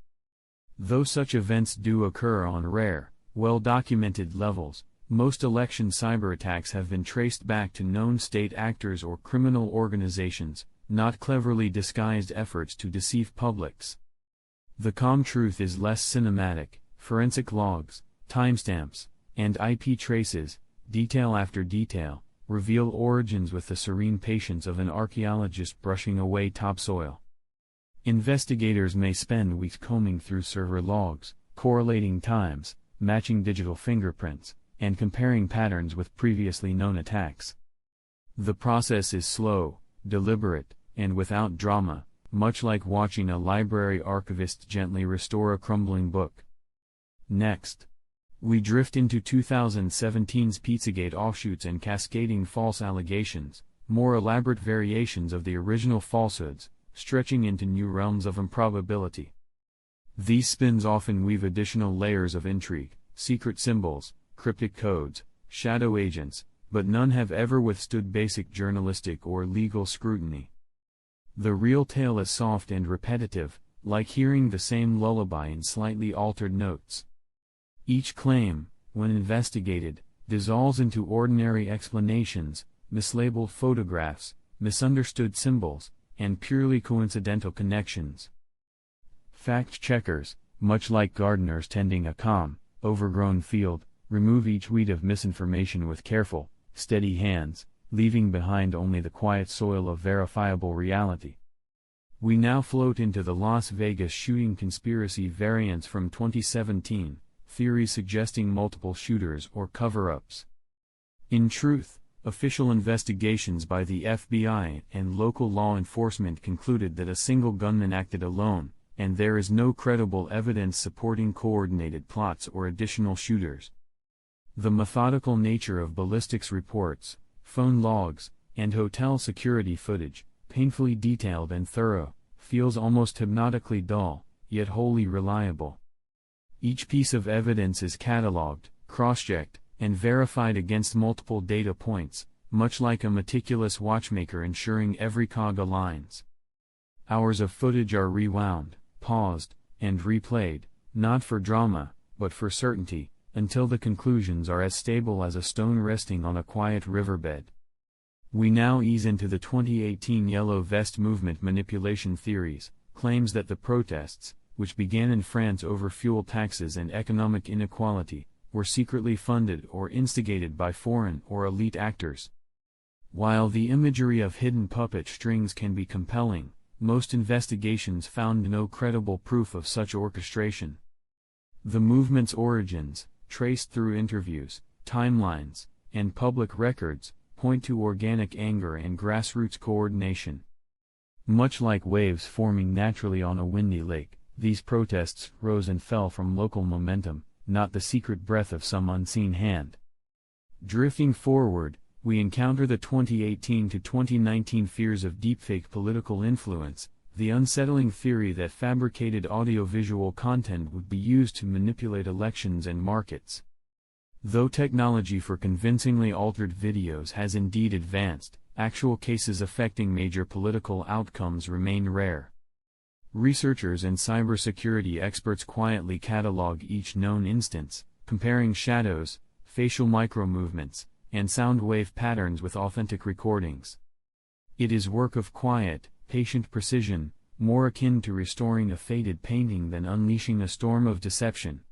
Though such events do occur on rare, well-documented levels, most election cyberattacks have been traced back to known state actors or criminal organizations, not cleverly disguised efforts to deceive publics. The calm truth is less cinematic. Forensic logs, timestamps, and IP traces, detail after detail, reveal origins with the serene patience of an archaeologist brushing away topsoil. Investigators may spend weeks combing through server logs, correlating times, matching digital fingerprints, and comparing patterns with previously known attacks. The process is slow, deliberate, and without drama, much like watching a library archivist gently restore a crumbling book. Next, we drift into 2017's Pizzagate offshoots and cascading false allegations, more elaborate variations of the original falsehoods, stretching into new realms of improbability. These spins often weave additional layers of intrigue, secret symbols, cryptic codes, shadow agents, but none have ever withstood basic journalistic or legal scrutiny. The real tale is soft and repetitive, like hearing the same lullaby in slightly altered notes. Each claim, when investigated, dissolves into ordinary explanations, mislabeled photographs, misunderstood symbols, and purely coincidental connections. Fact-checkers, much like gardeners tending a calm, overgrown field, remove each weed of misinformation with careful, steady hands, leaving behind only the quiet soil of verifiable reality. We now float into the Las Vegas shooting conspiracy variants from 2017, theories suggesting multiple shooters or cover-ups. In truth, official investigations by the FBI and local law enforcement concluded that a single gunman acted alone, and there is no credible evidence supporting coordinated plots or additional shooters. The methodical nature of ballistics reports, phone logs, and hotel security footage, painfully detailed and thorough, feels almost hypnotically dull, yet wholly reliable. Each piece of evidence is catalogued, cross-checked, and verified against multiple data points, much like a meticulous watchmaker ensuring every cog aligns. Hours of footage are rewound, paused, and replayed, not for drama, but for certainty, until the conclusions are as stable as a stone resting on a quiet riverbed. We now ease into the 2018 Yellow Vest movement manipulation theories, claims that the protests, which began in France over fuel taxes and economic inequality, were secretly funded or instigated by foreign or elite actors. While the imagery of hidden puppet strings can be compelling, most investigations found no credible proof of such orchestration. The movement's origins, traced through interviews, timelines, and public records, point to organic anger and grassroots coordination. Much like waves forming naturally on a windy lake, these protests rose and fell from local momentum, not the secret breath of some unseen hand. Drifting forward, we encounter the 2018 to 2019 fears of deepfake political influence, the unsettling theory that fabricated audiovisual content would be used to manipulate elections and markets. Though technology for convincingly altered videos has indeed advanced, actual cases affecting major political outcomes remain rare. Researchers and cybersecurity experts quietly catalog each known instance, comparing shadows, facial micromovements, and sound wave patterns with authentic recordings. It is work of quiet, patient precision, more akin to restoring a faded painting than unleashing a storm of deception.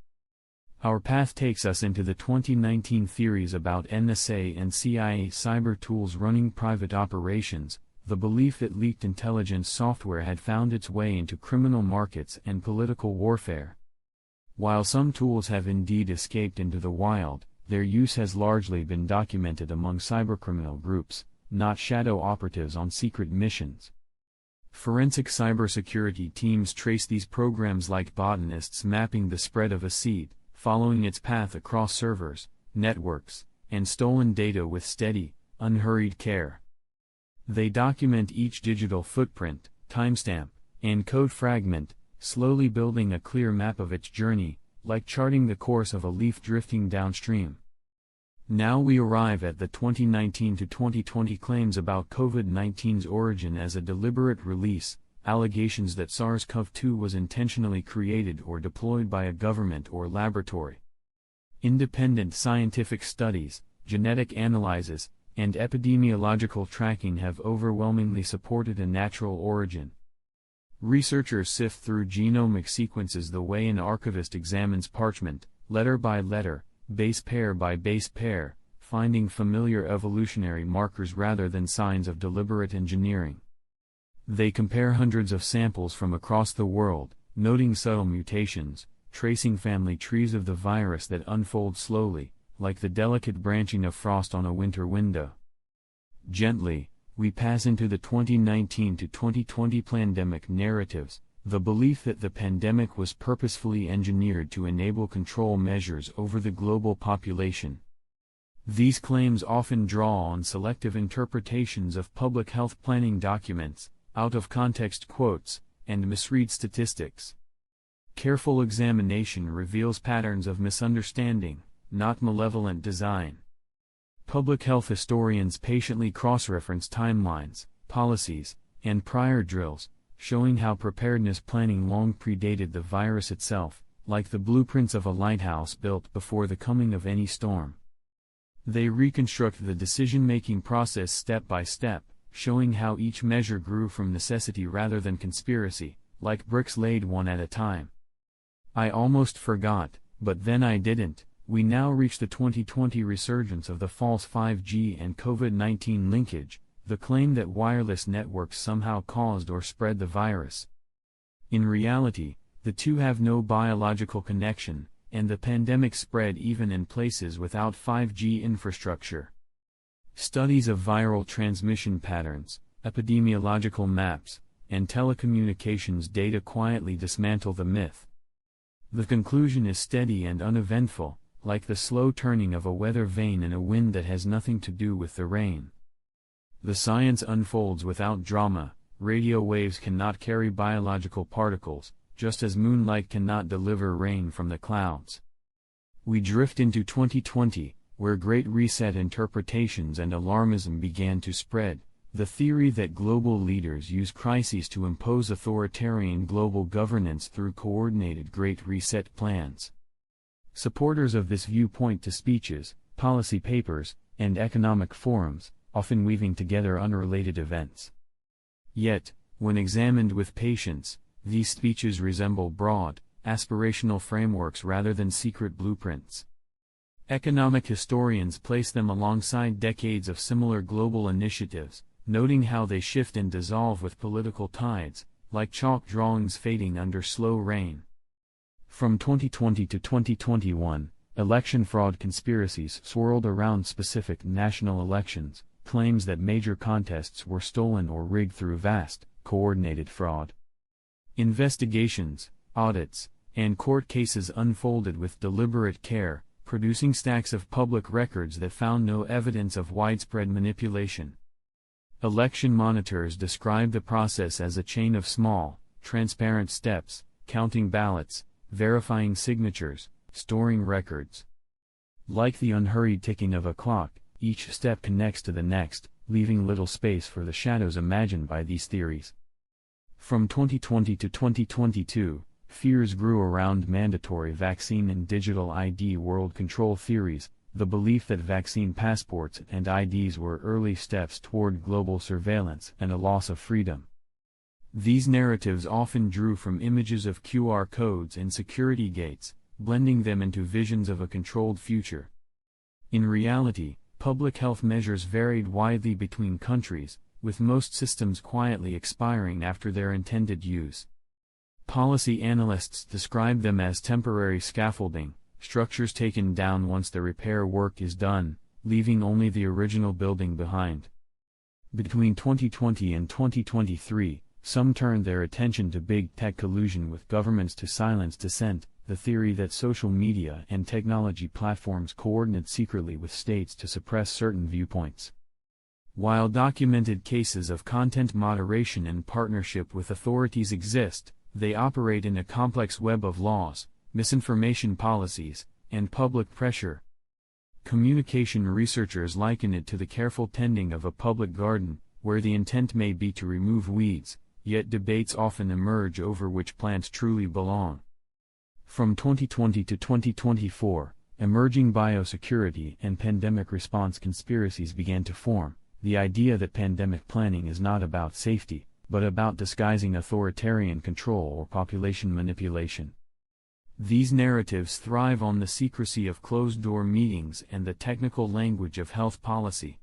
Our path takes us into the 2019 theories about NSA and CIA cyber tools running private operations, the belief that leaked intelligence software had found its way into criminal markets and political warfare. While some tools have indeed escaped into the wild, their use has largely been documented among cybercriminal groups, not shadow operatives on secret missions. Forensic cybersecurity teams trace these programs like botanists mapping the spread of a seed, following its path across servers, networks, and stolen data with steady, unhurried care. They document each digital footprint, timestamp, and code fragment, slowly building a clear map of its journey, like charting the course of a leaf drifting downstream. Now we arrive at the 2019 to 2020 claims about COVID-19's origin as a deliberate release, allegations that SARS-CoV-2 was intentionally created or deployed by a government or laboratory. Independent scientific studies, genetic analyses, and epidemiological tracking have overwhelmingly supported a natural origin. Researchers sift through genomic sequences the way an archivist examines parchment, letter by letter, base pair by base pair, finding familiar evolutionary markers rather than signs of deliberate engineering. They compare hundreds of samples from across the world, noting subtle mutations, tracing family trees of the virus that unfold slowly, like the delicate branching of frost on a winter window. Gently, we pass into the 2019 to 2020 pandemic narratives, the belief that the pandemic was purposefully engineered to enable control measures over the global population. These claims often draw on selective interpretations of public health planning documents, out-of-context quotes, and misread statistics. Careful examination reveals patterns of misunderstanding, not malevolent design. Public health historians patiently cross-reference timelines, policies, and prior drills, showing how preparedness planning long predated the virus itself, like the blueprints of a lighthouse built before the coming of any storm. They reconstruct the decision-making process step by step, showing how each measure grew from necessity rather than conspiracy, like bricks laid one at a time. I almost forgot, but then I didn't. We now reach the 2020 resurgence of the false 5G and COVID-19 linkage, the claim that wireless networks somehow caused or spread the virus. In reality, the two have no biological connection, and the pandemic spread even in places without 5G infrastructure. Studies of viral transmission patterns, epidemiological maps, and telecommunications data quietly dismantle the myth. The conclusion is steady and uneventful, like the slow turning of a weather vane in a wind that has nothing to do with the rain. The science unfolds without drama. Radio waves cannot carry biological particles, just as moonlight cannot deliver rain from the clouds. We drift into 2020, where Great Reset interpretations and alarmism began to spread, the theory that global leaders use crises to impose authoritarian global governance through coordinated Great Reset plans. Supporters of this view point to speeches, policy papers, and economic forums, often weaving together unrelated events. Yet, when examined with patience, these speeches resemble broad, aspirational frameworks rather than secret blueprints. Economic historians place them alongside decades of similar global initiatives, noting how they shift and dissolve with political tides, like chalk drawings fading under slow rain. From 2020 to 2021, election fraud conspiracies swirled around specific national elections, claims that major contests were stolen or rigged through vast, coordinated fraud. Investigations, audits, and court cases unfolded with deliberate care, producing stacks of public records that found no evidence of widespread manipulation. Election monitors describe the process as a chain of small, transparent steps, counting ballots, verifying signatures, storing records. Like the unhurried ticking of a clock, each step connects to the next, leaving little space for the shadows imagined by these theories. From 2020 to 2022, fears grew around mandatory vaccine and digital ID world control theories, the belief that vaccine passports and IDs were early steps toward global surveillance and a loss of freedom. These narratives often drew from images of QR codes and security gates, blending them into visions of a controlled future. In reality, public health measures varied widely between countries, with most systems quietly expiring after their intended use. Policy analysts describe them as temporary scaffolding, structures taken down once the repair work is done, leaving only the original building behind. Between 2020 and 2023, some turned their attention to big tech collusion with governments to silence dissent, the theory that social media and technology platforms coordinate secretly with states to suppress certain viewpoints. While documented cases of content moderation in partnership with authorities exist, they operate in a complex web of laws, misinformation policies, and public pressure. Communication researchers liken it to the careful tending of a public garden, where the intent may be to remove weeds, yet debates often emerge over which plants truly belong. From 2020 to 2024, emerging biosecurity and pandemic response conspiracies began to form. The idea that pandemic planning is not about safety, but about disguising authoritarian control or population manipulation. These narratives thrive on the secrecy of closed-door meetings and the technical language of health policy.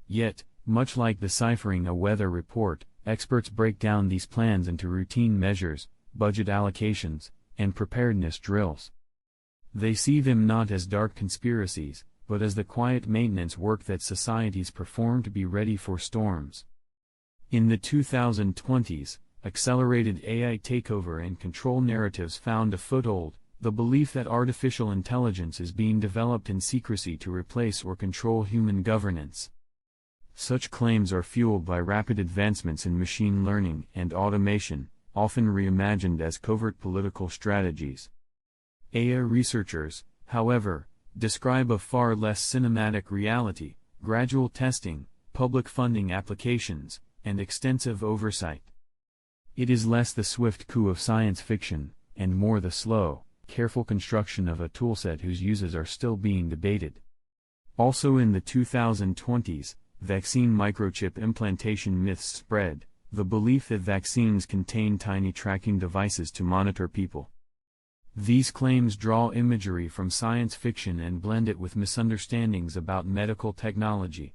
Yet, much like deciphering a weather report, experts break down these plans into routine measures, budget allocations, and preparedness drills. They see them not as dark conspiracies, but as the quiet maintenance work that societies perform to be ready for storms. In the 2020s, accelerated AI takeover and control narratives found a foothold, the belief that artificial intelligence is being developed in secrecy to replace or control human governance. Such claims are fueled by rapid advancements in machine learning and automation, often reimagined as covert political strategies. AI researchers, however, describe a far less cinematic reality: gradual testing, public funding applications, and extensive oversight. It is less the swift coup of science fiction, and more the slow, careful construction of a toolset whose uses are still being debated. Also in the 2020s, vaccine microchip implantation myths spread, the belief that vaccines contain tiny tracking devices to monitor people. These claims draw imagery from science fiction and blend it with misunderstandings about medical technology.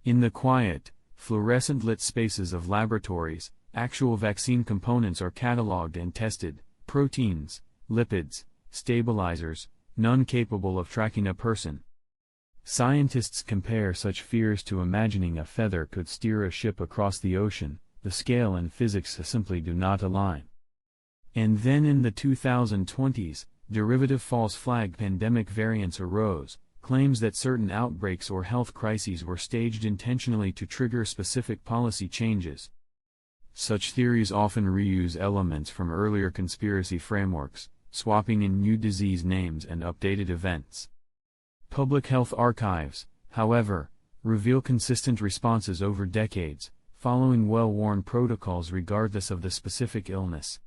In the quiet, fluorescent-lit spaces of laboratories, actual vaccine components are cataloged and tested: proteins, lipids, stabilizers, none capable of tracking a person. Scientists compare such fears to imagining a feather could steer a ship across the ocean. The scale and physics simply do not align. And then in the 2020s, derivative false flag pandemic variants arose, claims that certain outbreaks or health crises were staged intentionally to trigger specific policy changes. Such theories often reuse elements from earlier conspiracy frameworks, swapping in new disease names and updated events. Public health archives, however, reveal consistent responses over decades, following well-worn protocols regardless of the specific illness.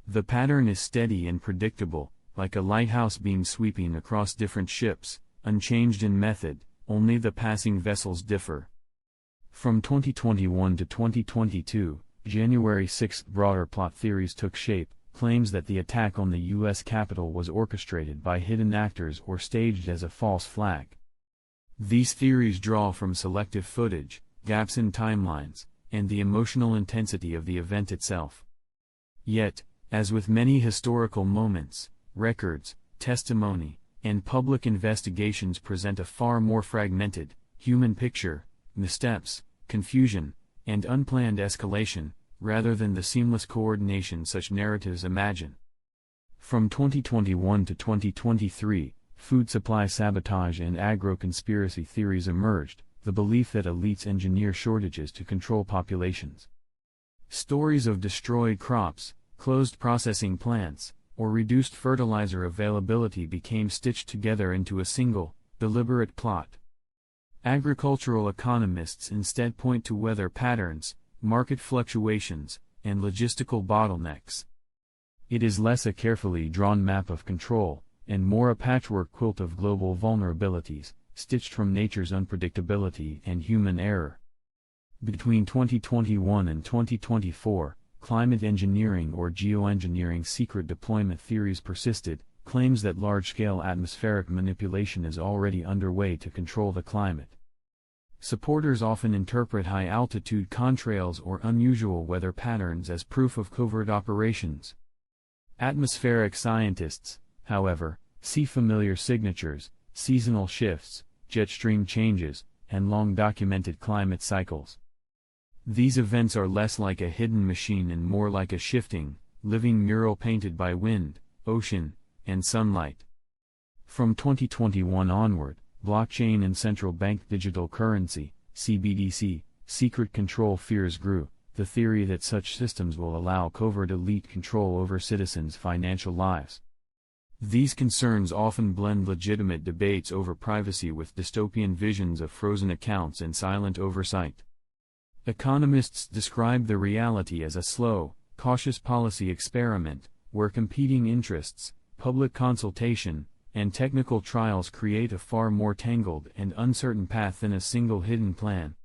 The pattern is steady and predictable, like a lighthouse beam sweeping across different ships, unchanged in method, only the passing vessels differ. From 2021 to 2022, January 6 broader plot theories took shape, claims that the attack on the U.S. Capitol was orchestrated by hidden actors or staged as a false flag. These theories draw from selective footage, gaps in timelines, and the emotional intensity of the event itself. Yet, as with many historical moments, records, testimony, and public investigations present a far more fragmented, human picture: missteps, confusion, and unplanned escalation, rather than the seamless coordination such narratives imagine. From 2021 to 2023, food supply sabotage and agro-conspiracy theories emerged, the belief that elites engineer shortages to control populations. Stories of destroyed crops, closed processing plants, or reduced fertilizer availability became stitched together into a single, deliberate plot. Agricultural economists instead point to weather patterns, market fluctuations, and logistical bottlenecks. It is less a carefully drawn map of control, and more a patchwork quilt of global vulnerabilities, stitched from nature's unpredictability and human error. Between 2021 and 2024, climate engineering or geoengineering secret deployment theories persisted, claims that large-scale atmospheric manipulation is already underway to control the climate. Supporters often interpret high-altitude contrails or unusual weather patterns as proof of covert operations. Atmospheric scientists, however, see familiar signatures, seasonal shifts, jet stream changes, and long-documented climate cycles. These events are less like a hidden machine and more like a shifting, living mural painted by wind, ocean, and sunlight. From 2021 onward, blockchain and central bank digital currency, CBDC, secret control fears grew, the theory that such systems will allow covert elite control over citizens' financial lives. These concerns often blend legitimate debates over privacy with dystopian visions of frozen accounts and silent oversight. Economists describe the reality as a slow, cautious policy experiment, where competing interests, public consultation, and technical trials create a far more tangled and uncertain path than a single hidden plan.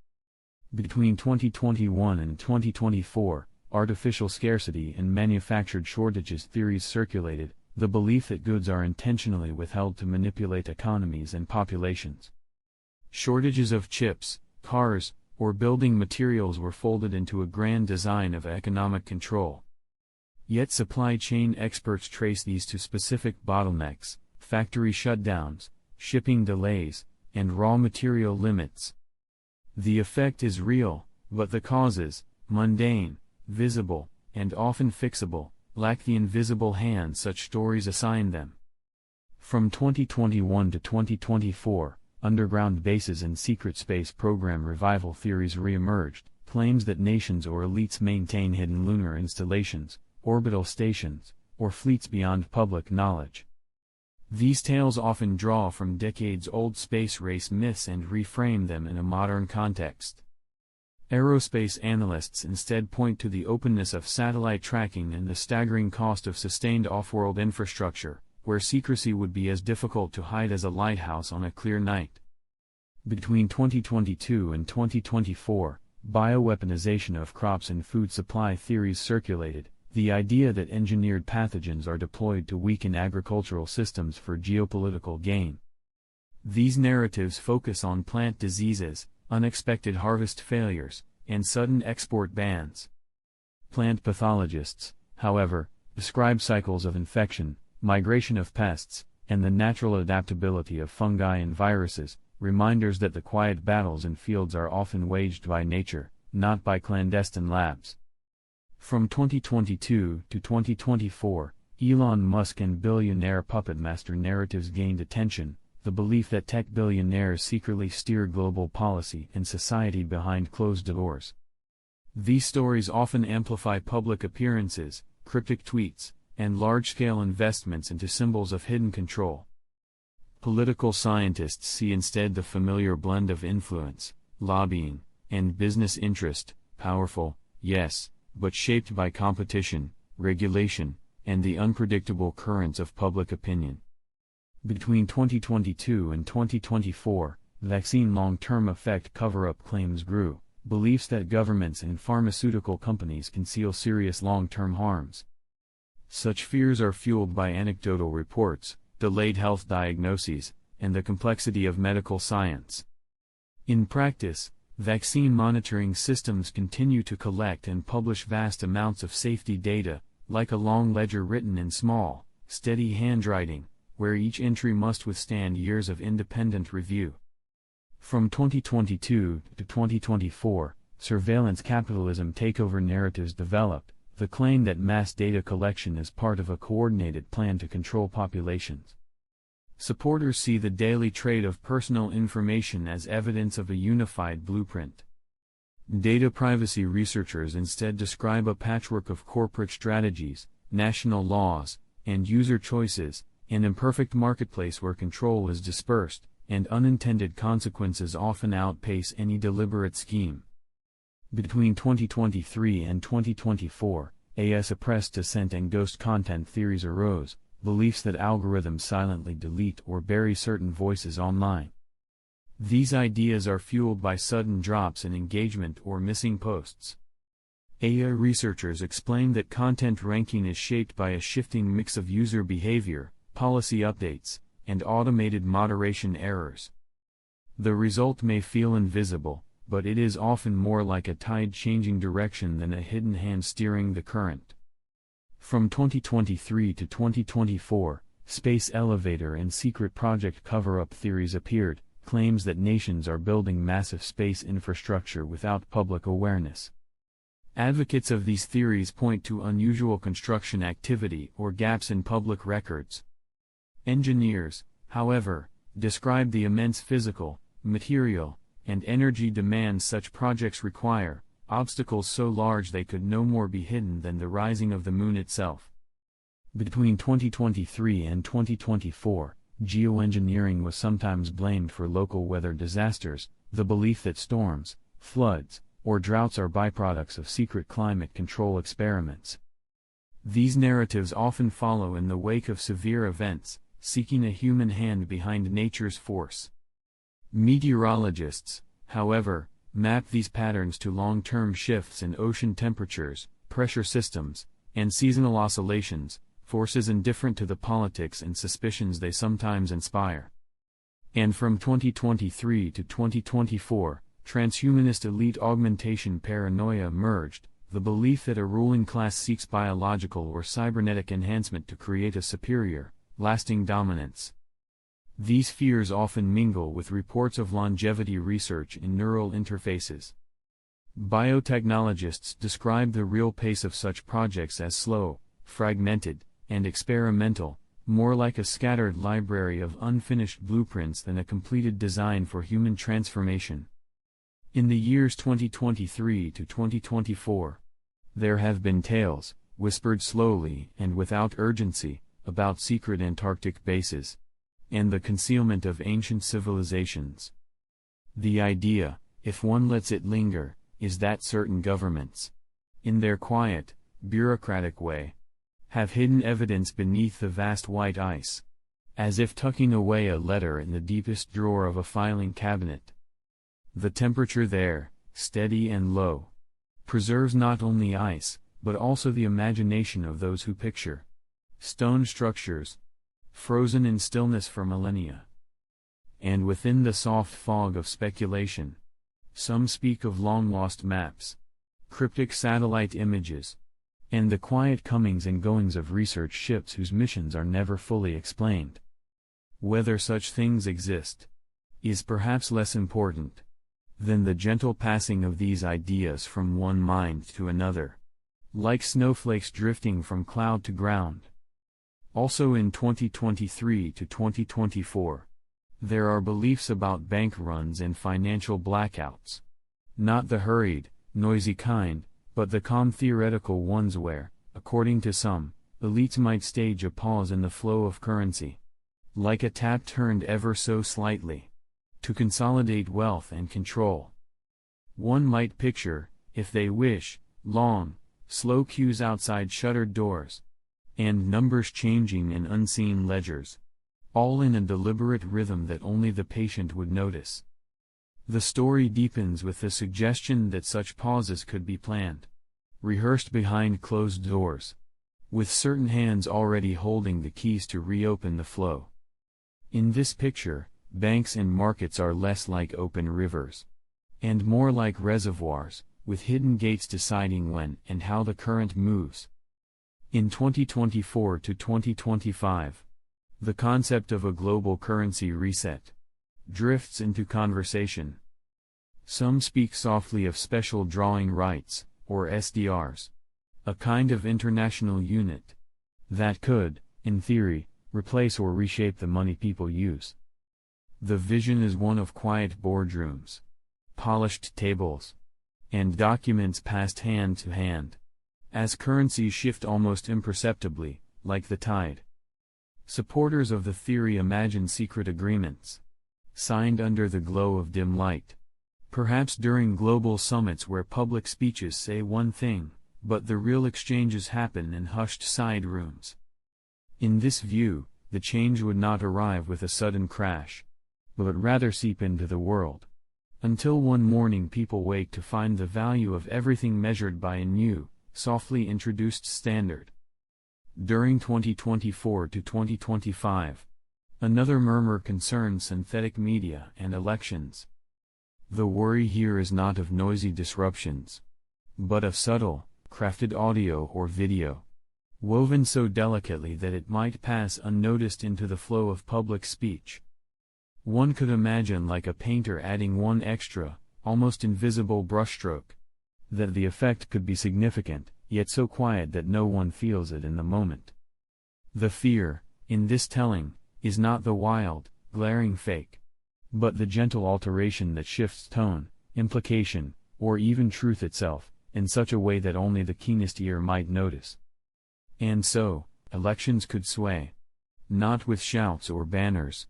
Between 2021 and 2024, artificial scarcity and manufactured shortages theories circulated, the belief that goods are intentionally withheld to manipulate economies and populations. Shortages of chips, cars, or building materials were folded into a grand design of economic control. Yet supply chain experts trace these to specific bottlenecks, factory shutdowns, shipping delays, and raw material limits. The effect is real, but the causes, mundane, visible, and often fixable, lack the invisible hand such stories assign them. From 2021 to 2024, underground bases and secret space program revival theories re-emerged, claims that nations or elites maintain hidden lunar installations, orbital stations, or fleets beyond public knowledge. These tales often draw from decades-old space race myths and reframe them in a modern context. Aerospace analysts instead point to the openness of satellite tracking and the staggering cost of sustained off-world infrastructure, where secrecy would be as difficult to hide as a lighthouse on a clear night. Between 2022 and 2024, bioweaponization of crops and food supply theories circulated, the idea that engineered pathogens are deployed to weaken agricultural systems for geopolitical gain. These narratives focus on plant diseases, unexpected harvest failures, and sudden export bans. Plant pathologists, however, describe cycles of infection, migration of pests, and the natural adaptability of fungi and viruses, reminders that the quiet battles in fields are often waged by nature, not by clandestine labs. From 2022 to 2024, Elon Musk and billionaire puppet master narratives gained attention, the belief that tech billionaires secretly steer global policy and society behind closed doors. These stories often amplify public appearances, cryptic tweets, and large-scale investments into symbols of hidden control. Political scientists see instead the familiar blend of influence, lobbying, and business interest, powerful, yes, but shaped by competition, regulation, and the unpredictable currents of public opinion. Between 2022 and 2024, vaccine long-term effect cover-up claims grew, beliefs that governments and pharmaceutical companies conceal serious long-term harms. Such fears are fueled by anecdotal reports, delayed health diagnoses, and the complexity of medical science. In practice, vaccine monitoring systems continue to collect and publish vast amounts of safety data, like a long ledger written in small, steady handwriting, where each entry must withstand years of independent review. From 2022 to 2024, surveillance capitalism takeover narratives developed, the claim that mass data collection is part of a coordinated plan to control populations. Supporters see the daily trade of personal information as evidence of a unified blueprint. Data privacy researchers instead describe a patchwork of corporate strategies, national laws, and user choices, an imperfect marketplace where control is dispersed, and unintended consequences often outpace any deliberate scheme. Between 2023 and 2024, suppressed dissent and ghost content theories arose, beliefs that algorithms silently delete or bury certain voices online. These ideas are fueled by sudden drops in engagement or missing posts. AI researchers explain that content ranking is shaped by a shifting mix of user behavior, policy updates, and automated moderation errors. The result may feel invisible, but it is often more like a tide changing direction than a hidden hand steering the current. From 2023 to 2024, space elevator and secret project cover-up theories appeared, claims that nations are building massive space infrastructure without public awareness. Advocates of these theories point to unusual construction activity or gaps in public records. Engineers, however, describe the immense physical, material, and energy demands such projects require, obstacles so large they could no more be hidden than the rising of the moon itself. Between 2023 and 2024, geoengineering was sometimes blamed for local weather disasters, the belief that storms, floods, or droughts are byproducts of secret climate control experiments. These narratives often follow in the wake of severe events, seeking a human hand behind nature's force. Meteorologists, however, map these patterns to long-term shifts in ocean temperatures, pressure systems, and seasonal oscillations, forces indifferent to the politics and suspicions they sometimes inspire. And from 2023 to 2024, transhumanist elite augmentation paranoia emerged, the belief that a ruling class seeks biological or cybernetic enhancement to create a superior, lasting dominance. These fears often mingle with reports of longevity research in neural interfaces. Biotechnologists describe the real pace of such projects as slow, fragmented, and experimental, more like a scattered library of unfinished blueprints than a completed design for human transformation. In the years 2023 to 2024, there have been tales, whispered slowly and without urgency, about secret Antarctic bases, and the concealment of ancient civilizations. The idea, if one lets it linger, is that certain governments, in their quiet, bureaucratic way, have hidden evidence beneath the vast white ice, as if tucking away a letter in the deepest drawer of a filing cabinet. The temperature there, steady and low, preserves not only ice, but also the imagination of those who picture stone structures, frozen in stillness for millennia. And within the soft fog of speculation, some speak of long-lost maps, cryptic satellite images, and the quiet comings and goings of research ships whose missions are never fully explained. Whether such things exist is perhaps less important than the gentle passing of these ideas from one mind to another, like snowflakes drifting from cloud to ground. Also in 2023 to 2024, there are beliefs about bank runs and financial blackouts. Not the hurried, noisy kind, but the calm theoretical ones where, according to some, elites might stage a pause in the flow of currency, like a tap turned ever so slightly, to consolidate wealth and control. One might picture, if they wish, long, slow queues outside shuttered doors, and numbers changing in unseen ledgers, all in a deliberate rhythm that only the patient would notice. The story deepens with the suggestion that such pauses could be planned, rehearsed behind closed doors, with certain hands already holding the keys to reopen the flow. In this picture, banks and markets are less like open rivers, and more like reservoirs, with hidden gates deciding when and how the current moves. In 2024 to 2025, the concept of a global currency reset drifts into conversation. Some speak softly of special drawing rights, or SDRs, a kind of international unit that could, in theory, replace or reshape the money people use. The vision is one of quiet boardrooms, polished tables, and documents passed hand to hand, as currencies shift almost imperceptibly, like the tide. Supporters of the theory imagine secret agreements, signed under the glow of dim light, perhaps during global summits where public speeches say one thing, but the real exchanges happen in hushed side rooms. In this view, the change would not arrive with a sudden crash, but rather seep into the world, until one morning people wake to find the value of everything measured by a new, softly introduced standard. During 2024 to 2025, another murmur concerns synthetic media and elections. The worry here is not of noisy disruptions, but of subtle, crafted audio or video, woven so delicately that it might pass unnoticed into the flow of public speech. One could imagine, like a painter adding one extra, almost invisible brushstroke, that the effect could be significant, yet so quiet that no one feels it in the moment. The fear, in this telling, is not the wild, glaring fake, but the gentle alteration that shifts tone, implication, or even truth itself, in such a way that only the keenest ear might notice. And so, elections could sway, not with shouts or banners,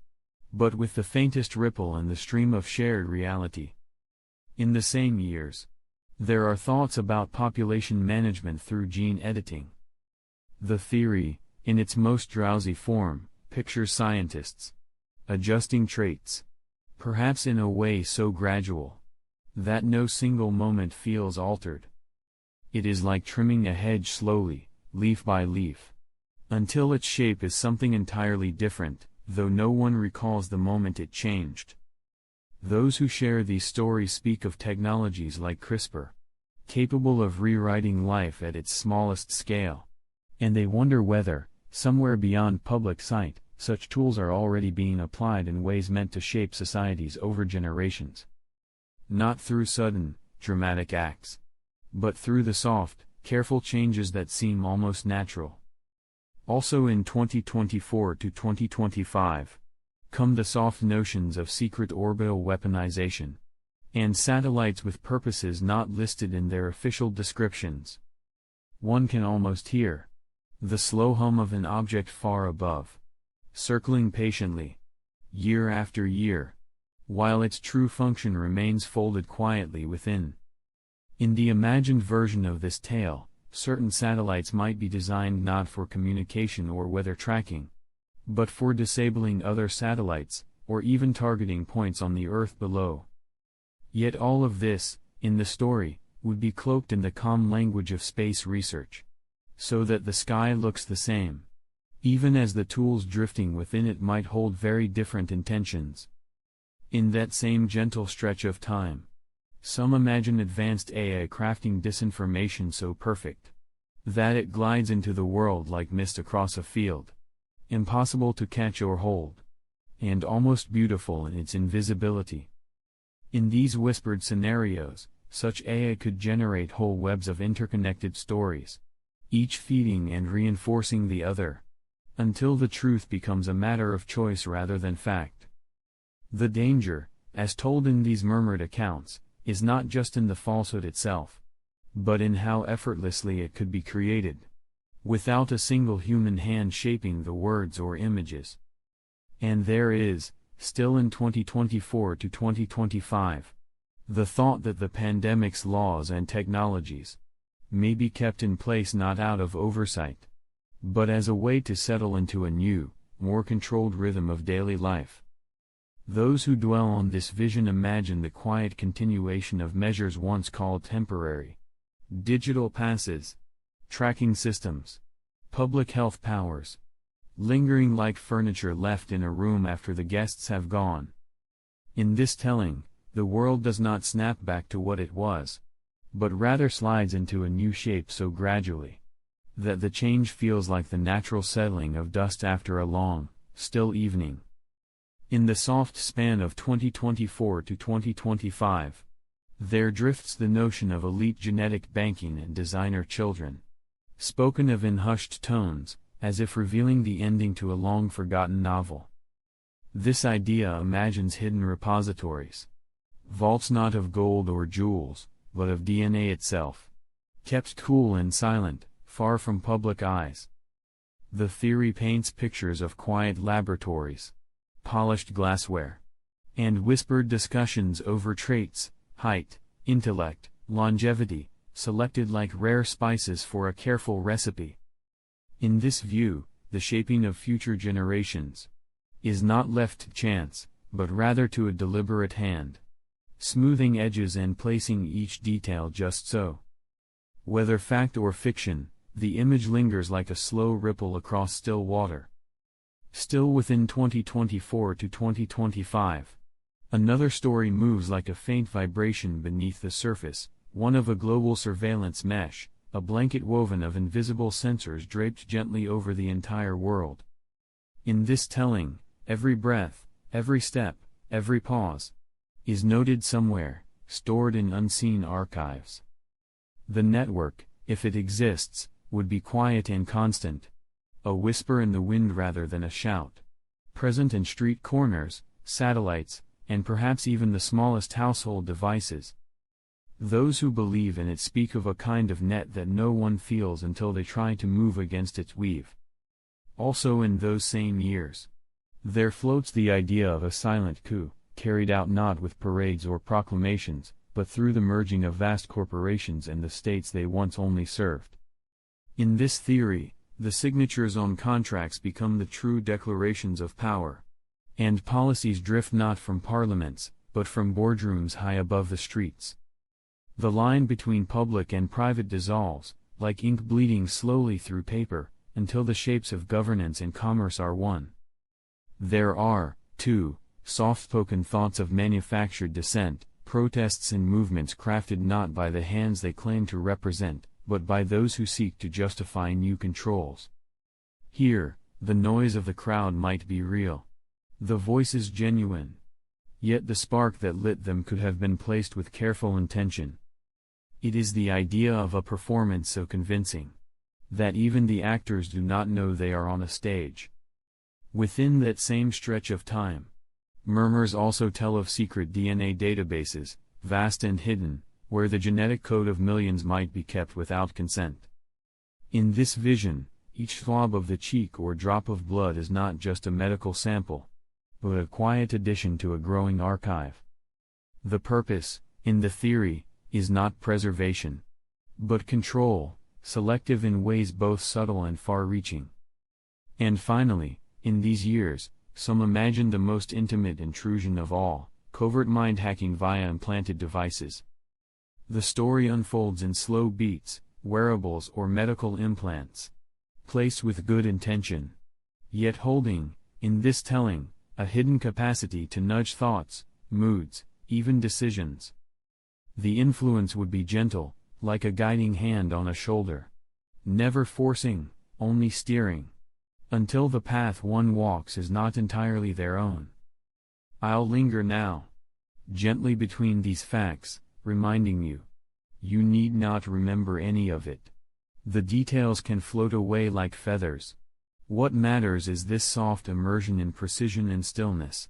but with the faintest ripple in the stream of shared reality. In the same years, there are thoughts about population management through gene editing. The theory, in its most drowsy form, pictures scientists adjusting traits, perhaps in a way so gradual that no single moment feels altered. It is like trimming a hedge slowly, leaf by leaf, until its shape is something entirely different, though no one recalls the moment it changed. Those who share these stories speak of technologies like CRISPR, capable of rewriting life at its smallest scale, and they wonder whether, somewhere beyond public sight, such tools are already being applied in ways meant to shape societies over generations. Not through sudden, dramatic acts, but through the soft, careful changes that seem almost natural. Also in 2024 to 2025, come the soft notions of secret orbital weaponization, and satellites with purposes not listed in their official descriptions. One can almost hear the slow hum of an object far above, circling patiently, year after year, while its true function remains folded quietly within. In the imagined version of this tale, certain satellites might be designed not for communication or weather tracking, but for disabling other satellites, or even targeting points on the Earth below. Yet all of this, in the story, would be cloaked in the calm language of space research, so that the sky looks the same, even as the tools drifting within it might hold very different intentions. In that same gentle stretch of time, some imagine advanced AI crafting disinformation so perfect that it glides into the world like mist across a field, impossible to catch or hold, and almost beautiful in its invisibility. In these whispered scenarios, such AI could generate whole webs of interconnected stories, each feeding and reinforcing the other, until the truth becomes a matter of choice rather than fact. The danger, as told in these murmured accounts, is not just in the falsehood itself, but in how effortlessly it could be created, without a single human hand shaping the words or images. And there is, still in 2024 to 2025, the thought that the pandemic's laws and technologies may be kept in place not out of oversight, but as a way to settle into a new, more controlled rhythm of daily life. Those who dwell on this vision imagine the quiet continuation of measures once called temporary: digital passes, tracking systems, public health powers, lingering like furniture left in a room after the guests have gone. In this telling, the world does not snap back to what it was, but rather slides into a new shape so gradually that the change feels like the natural settling of dust after a long, still evening. In the soft span of 2024 to 2025, there drifts the notion of elite genetic banking and designer children, spoken of in hushed tones, as if revealing the ending to a long-forgotten novel. This idea imagines hidden repositories, vaults not of gold or jewels, but of DNA itself, kept cool and silent, far from public eyes. The theory paints pictures of quiet laboratories, polished glassware, and whispered discussions over traits, height, intellect, longevity, selected like rare spices for a careful recipe. In this view, the shaping of future generations, is not left to chance, but rather to a deliberate hand, smoothing edges and placing each detail just so. Whether fact or fiction, the image lingers like a slow ripple across still water. Still within 2024 to 2025. Another story moves like a faint vibration beneath the surface, one of a global surveillance mesh, a blanket woven of invisible sensors draped gently over the entire world. In this telling, every breath, every step, every pause, is noted somewhere, stored in unseen archives. The network, if it exists, would be quiet and constant, a whisper in the wind rather than a shout, present in street corners, satellites, and perhaps even the smallest household devices. Those who believe in it speak of a kind of net that no one feels until they try to move against its weave. Also in those same years, there floats the idea of a silent coup, carried out not with parades or proclamations, but through the merging of vast corporations and the states they once only served. In this theory, the signatures on contracts become the true declarations of power, and policies drift not from parliaments, but from boardrooms high above the streets. The line between public and private dissolves, like ink bleeding slowly through paper, until the shapes of governance and commerce are one. There are, too, soft-spoken thoughts of manufactured dissent, protests and movements crafted not by the hands they claim to represent, but by those who seek to justify new controls. Here, the noise of the crowd might be real, the voices genuine, yet the spark that lit them could have been placed with careful intention. It is the idea of a performance so convincing that even the actors do not know they are on a stage. Within that same stretch of time, murmurs also tell of secret DNA databases, vast and hidden, where the genetic code of millions might be kept without consent. In this vision, each swab of the cheek or drop of blood is not just a medical sample, but a quiet addition to a growing archive. The purpose, in the theory, is not preservation, but control, selective in ways both subtle and far-reaching. And finally, in these years, some imagine the most intimate intrusion of all, covert mind-hacking via implanted devices. The story unfolds in slow beats, wearables or medical implants, placed with good intention, yet holding, in this telling, a hidden capacity to nudge thoughts, moods, even decisions. The influence would be gentle, like a guiding hand on a shoulder, never forcing, only steering, until the path one walks is not entirely their own. I'll linger now, gently between these facts, reminding you, you need not remember any of it. The details can float away like feathers. What matters is this soft immersion in precision and stillness.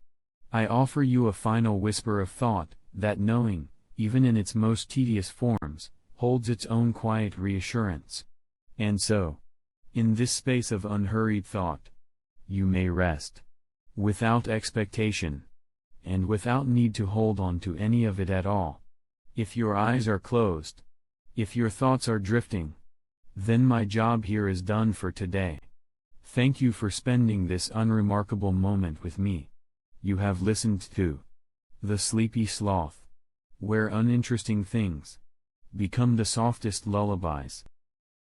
I offer you a final whisper of thought, that knowing, even in its most tedious forms, holds its own quiet reassurance. And so, in this space of unhurried thought, you may rest, without expectation, and without need to hold on to any of it at all. If your eyes are closed, if your thoughts are drifting, then my job here is done for today. Thank you for spending this unremarkable moment with me. You have listened to The Sleepy Sloth, where uninteresting things become the softest lullabies.